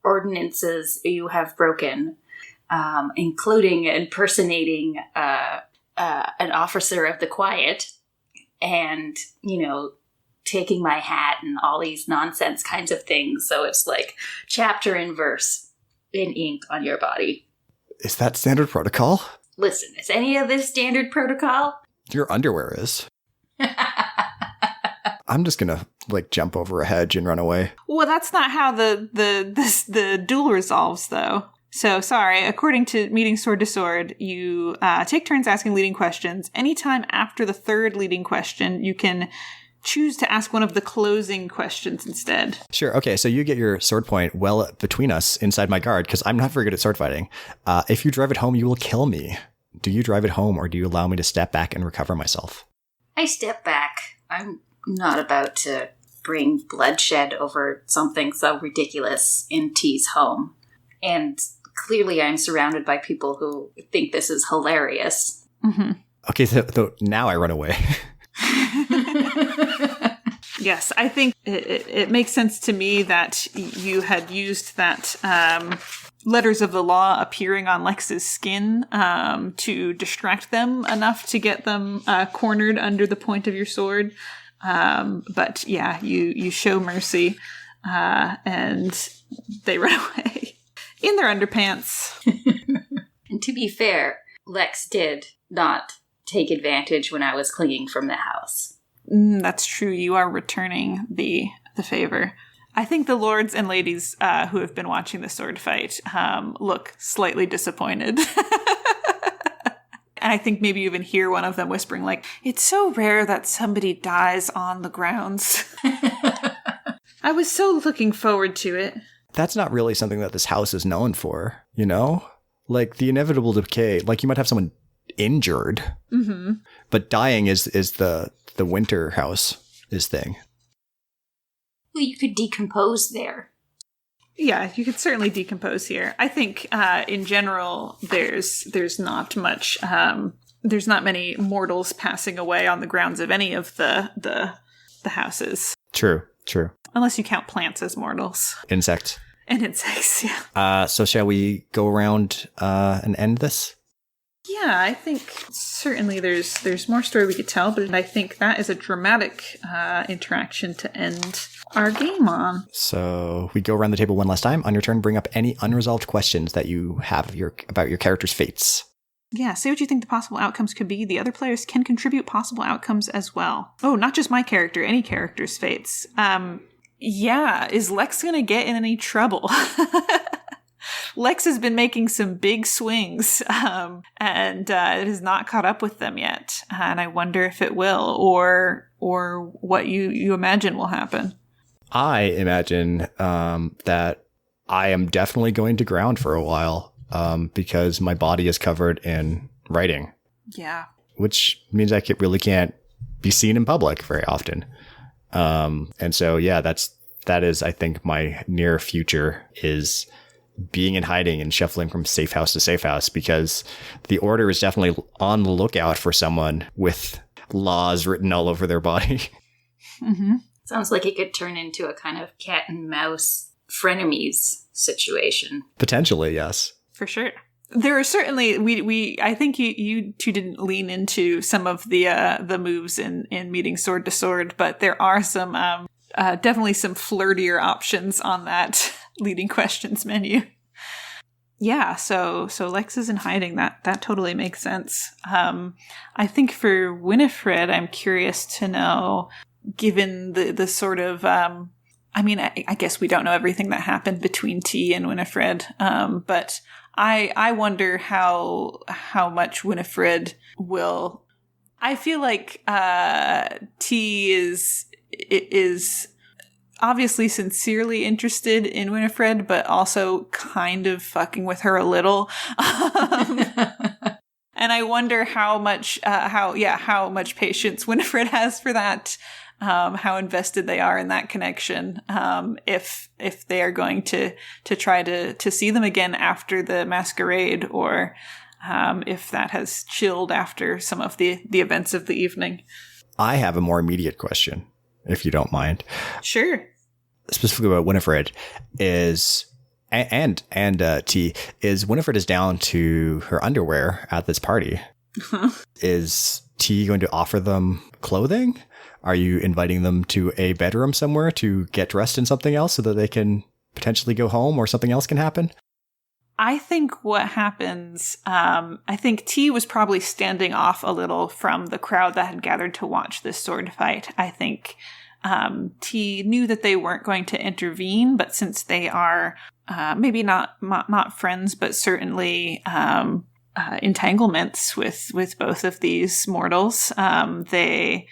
ordinances you have broken, including impersonating an officer of the quiet and, taking my hat and all these nonsense kinds of things. So it's like chapter and verse in ink on your body. Is that standard protocol? Listen, is any of this standard protocol? Your underwear is. I'm just gonna jump over a hedge and run away. Well, that's not how the duel resolves, though. So, sorry, according to Meeting Sword to Sword, you take turns asking leading questions. Anytime after the third leading question, you can choose to ask one of the closing questions instead. Sure, okay, so you get your sword point well between us inside my guard, because I'm not very good at sword fighting. If you drive it home, you will kill me. Do you drive it home, or do you allow me to step back and recover myself? I step back. I'm not about to bring bloodshed over something so ridiculous in T's home. And clearly I'm surrounded by people who think this is hilarious. Mm-hmm. Okay, so now I run away. Yes, I think it makes sense to me that you had used that letters of the law appearing on Lex's skin to distract them enough to get them cornered under the point of your sword. But yeah, you show mercy and they run away in their underpants. And to be fair, Lex did not take advantage when I was clinging from the house. That's true. You are returning the favor. I think the lords and ladies who have been watching the sword fight look slightly disappointed. And I think maybe you even hear one of them whispering it's so rare that somebody dies on the grounds. I was so looking forward to it. That's not really something that this house is known for, you know? Like the inevitable decay, like you might have someone injured, but dying is the winter house's thing. Well, you could decompose there. Yeah, you could certainly decompose here. I think in general, there's not much. There's not many mortals passing away on the grounds of any of the houses. True. Unless you count plants as mortals. Insects. And insects, yeah. So shall we go around and end this? Yeah, I think certainly there's more story we could tell, but I think that is a dramatic interaction to end our game on. So we go around the table one last time. On your turn, bring up any unresolved questions that you have about your character's fates. Yeah, say what you think the possible outcomes could be. The other players can contribute possible outcomes as well. Oh, not just my character, any character's fates. Yeah, is Lex going to get in any trouble? Lex has been making some big swings, and it has not caught up with them yet. And I wonder if it will, or what you imagine will happen. I imagine that I am definitely going to ground for a while because my body is covered in writing. Yeah. Which means I really can't be seen in public very often. And so, yeah, that is, I think, my near future is being in hiding and shuffling from safe house to safe house, because the order is definitely on the lookout for someone with laws written all over their body. Mm-hmm. Sounds like it could turn into a kind of cat and mouse frenemies situation. Potentially, yes. For sure. There are certainly I think you two didn't lean into some of the moves in meeting sword to sword, but there are some definitely some flirtier options on that leading questions menu. Yeah, so Lex is in hiding. That totally makes sense. I think for Winifred, I'm curious to know, given the sort of I guess we don't know everything that happened between T and Winifred, but I wonder how much Winifred will. I feel like T is obviously sincerely interested in Winifred, but also kind of fucking with her a little. And I wonder how much patience Winifred has for that. How invested they are in that connection, if they are going to try to see them again after the masquerade, or if that has chilled after some of the events of the evening. I have a more immediate question, if you don't mind. Sure. Specifically about Winifred is, and T, is Winifred is down to her underwear at this party. Is T going to offer them clothing? Are you inviting them to a bedroom somewhere to get dressed in something else so that they can potentially go home, or something else can happen? I think what happens, I think T was probably standing off a little from the crowd that had gathered to watch this sword fight. I think T knew that they weren't going to intervene, but since they are maybe not friends, but certainly entanglements with both of these mortals, they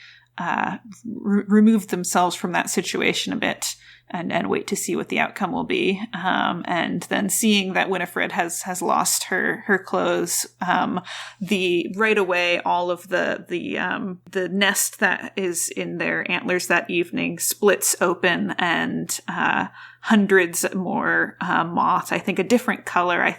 remove themselves from that situation a bit and wait to see what the outcome will be. And then seeing that Winifred has lost her clothes, right away, all of the nest that is in their antlers that evening splits open, and hundreds more moths, I think a different color,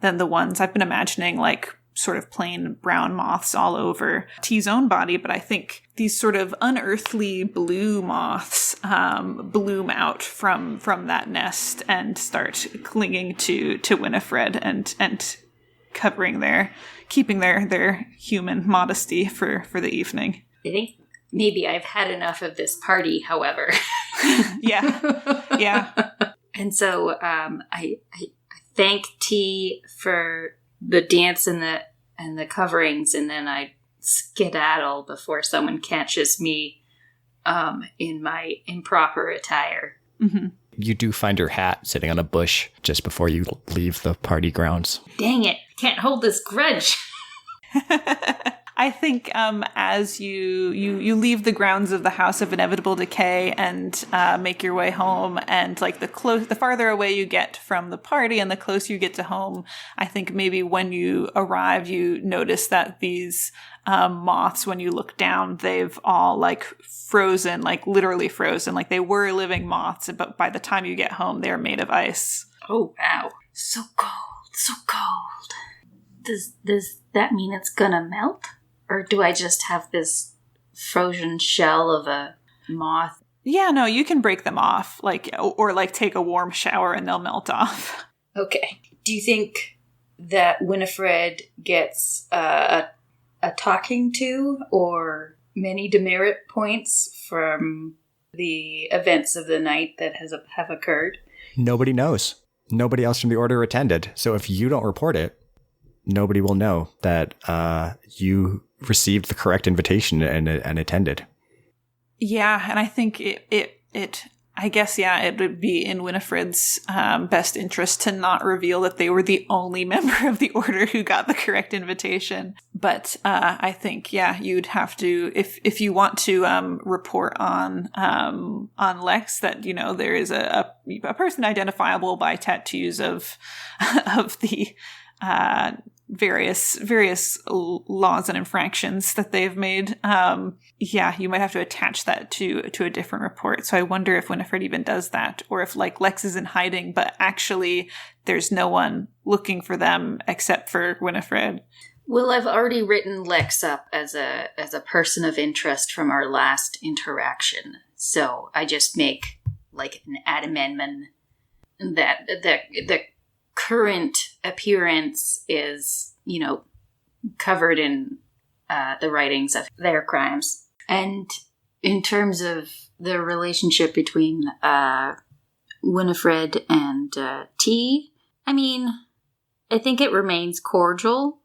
than the ones I've been imagining, like sort of plain brown moths all over T's own body, but I think these sort of unearthly blue moths bloom out from that nest and start clinging to Winifred and keeping their human modesty for the evening. I think maybe I've had enough of this party, however. Yeah. And so I thank T for the dance and the coverings, and then I skedaddle before someone catches me in my improper attire. Mm-hmm. You do find her hat sitting on a bush just before you leave the party grounds. Dang it, can't hold this grudge. I think as you leave the grounds of the House of Inevitable Decay and make your way home, and like the farther away you get from the party and the closer you get to home, I think maybe when you arrive, you notice that these moths, when you look down, they've all like frozen, like literally frozen, like they were living moths, but by the time you get home, they're made of ice. Oh, wow. So cold, so cold. Does that mean it's gonna melt? Or do I just have this frozen shell of a moth? Yeah, no, you can break them off, like, or like take a warm shower and they'll melt off. Okay. Do you think that Winifred gets a talking to or many demerit points from the events of the night that have occurred? Nobody knows. Nobody else from the Order attended. So if you don't report it, nobody will know that you received the correct invitation and attended. Yeah, and I think it would be in Winifred's best interest to not reveal that they were the only member of the Order who got the correct invitation. But I think, you'd have to, if you want to report on Lex that, there is a person identifiable by tattoos of the various laws and infractions that they've made. You might have to attach that to a different report. So I wonder if Winifred even does that, or if like Lex is in hiding, but actually there's no one looking for them except for Winifred. Well, I've already written Lex up as a person of interest from our last interaction. So I just make like an add amendment that the current appearance is, covered in the writings of their crimes. And in terms of the relationship between Winifred and T, I think it remains cordial.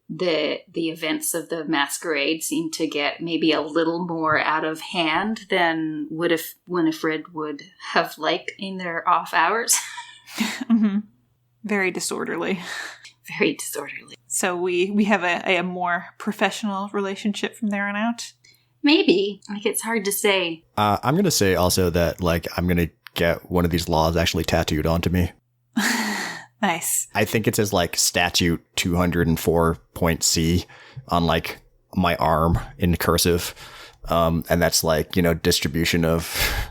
The events of the Masquerade seem to get maybe a little more out of hand than Winifred would have liked in their off hours. Mm-hmm. Very disorderly. Very disorderly. So we have a more professional relationship from there on out? Maybe. It's hard to say. I'm going to say also that, I'm going to get one of these laws actually tattooed onto me. Nice. I think it says, Statute 204.C on, my arm in cursive. And that's, distribution of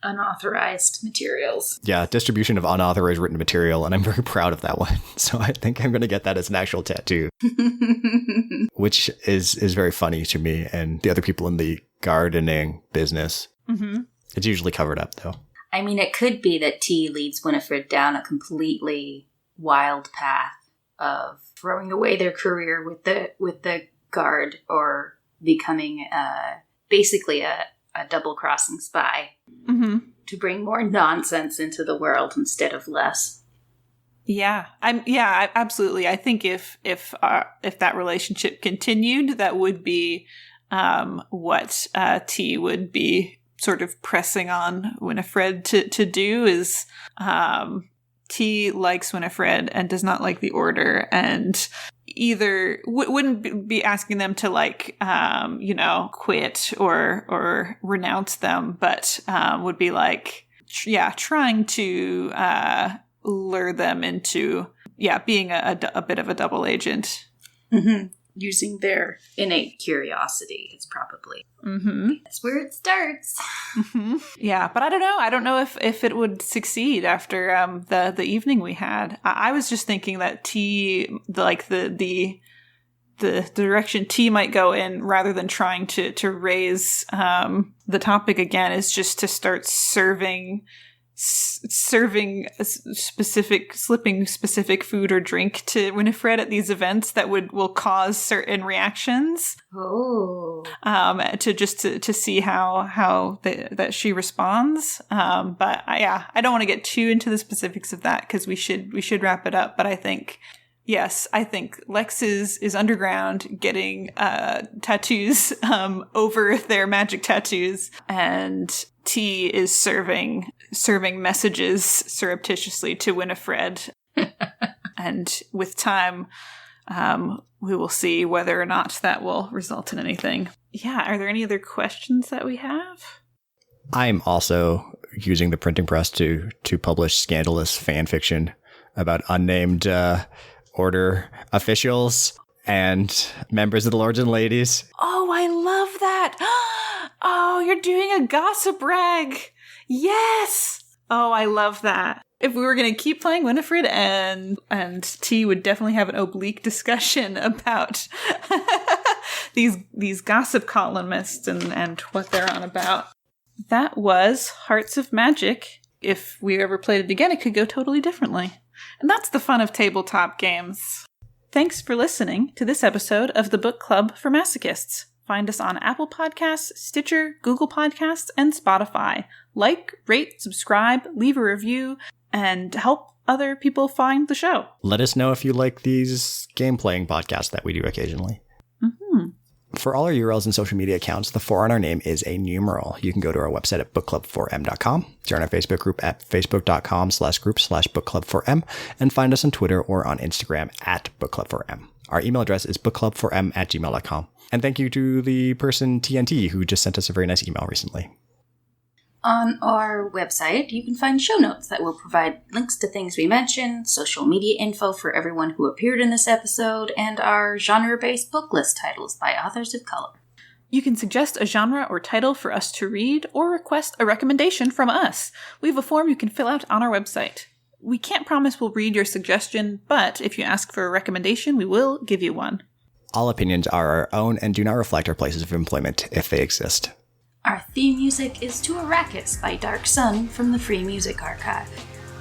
unauthorized materials. Yeah, distribution of unauthorized written material, and I'm very proud of that one. So I think I'm going to get that as an actual tattoo, which is very funny to me and the other people in the gardening business. Mm-hmm. It's usually covered up, though. It could be that T leads Winifred down a completely wild path of throwing away their career with the guard or becoming basically a double-crossing spy. Mm-hmm. To bring more nonsense into the world instead of less. Yeah, absolutely. I think if that relationship continued, that would be what T would be sort of pressing on Winifred to do. Is T likes Winifred and does not like the Order, and either wouldn't be asking them to quit or renounce them, but would be trying to lure them into being a bit of a double agent. Mm-hmm. Using their innate curiosity is probably that's where it starts. Mm-hmm. Yeah, but I don't know. I don't know if it would succeed after the evening we had. I was just thinking that T, the direction T might go in, rather than trying to raise the topic again, is just to start slipping specific food or drink to Winifred at these events that will cause certain reactions. Oh. To see how that she responds. But I don't want to get too into the specifics of that, because we should wrap it up. But I think Lex is underground getting tattoos over their magic tattoos, and T is serving messages surreptitiously to Winifred. And with time, We will see whether or not that will result in anything. Yeah, are there any other questions that we have? I'm also using the printing press to publish scandalous fan fiction about unnamed order officials and members of the Lords and Ladies. Oh, I love that. Oh, you're doing a gossip rag. Yes. Oh, I love that. If we were going to keep playing Winifred, and T would definitely have an oblique discussion about these gossip columnists and what they're on about. That was Hearts of Magic. If we ever played it again, it could go totally differently. And that's the fun of tabletop games. Thanks for listening to this episode of the Book Club for Masochists. Find us on Apple Podcasts, Stitcher, Google Podcasts, and Spotify. Like, rate, subscribe, leave a review, and help other people find the show. Let us know if you like these game-playing podcasts that we do occasionally. Mm-hmm. For all our URLs and social media accounts, the 4 on our name is a numeral. You can go to our website at bookclub4m.com, join our Facebook group at facebook.com/group/bookclub4m, and find us on Twitter or on Instagram at bookclub4m. Our email address is bookclub4m@gmail.com. And thank you to the person TNT who just sent us a very nice email recently. On our website, you can find show notes that will provide links to things we mentioned, social media info for everyone who appeared in this episode, and our genre-based book list titles by authors of color. You can suggest a genre or title for us to read, or request a recommendation from us. We have a form you can fill out on our website. We can't promise we'll read your suggestion, but if you ask for a recommendation, we will give you one. All opinions are our own and do not reflect our places of employment if they exist. Our theme music is To Arrakis by Dark Sun from the Free Music Archive.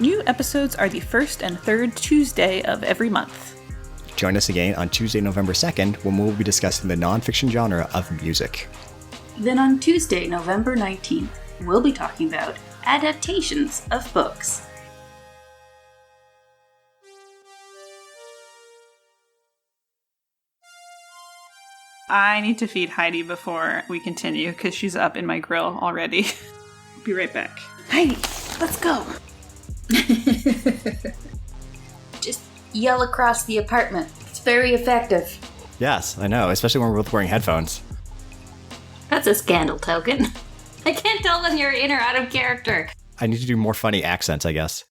New episodes are the first and third Tuesday of every month. Join us again on Tuesday, November 2nd, when we'll be discussing the nonfiction genre of music. Then on Tuesday, November 19th, we'll be talking about Adaptations of Books. I need to feed Heidi before we continue, because she's up in my grill already. Be right back. Heidi, let's go. Just yell across the apartment. It's very effective. Yes, I know, especially when we're both wearing headphones. That's a scandal token. I can't tell when you're in or out of character. I need to do more funny accents, I guess.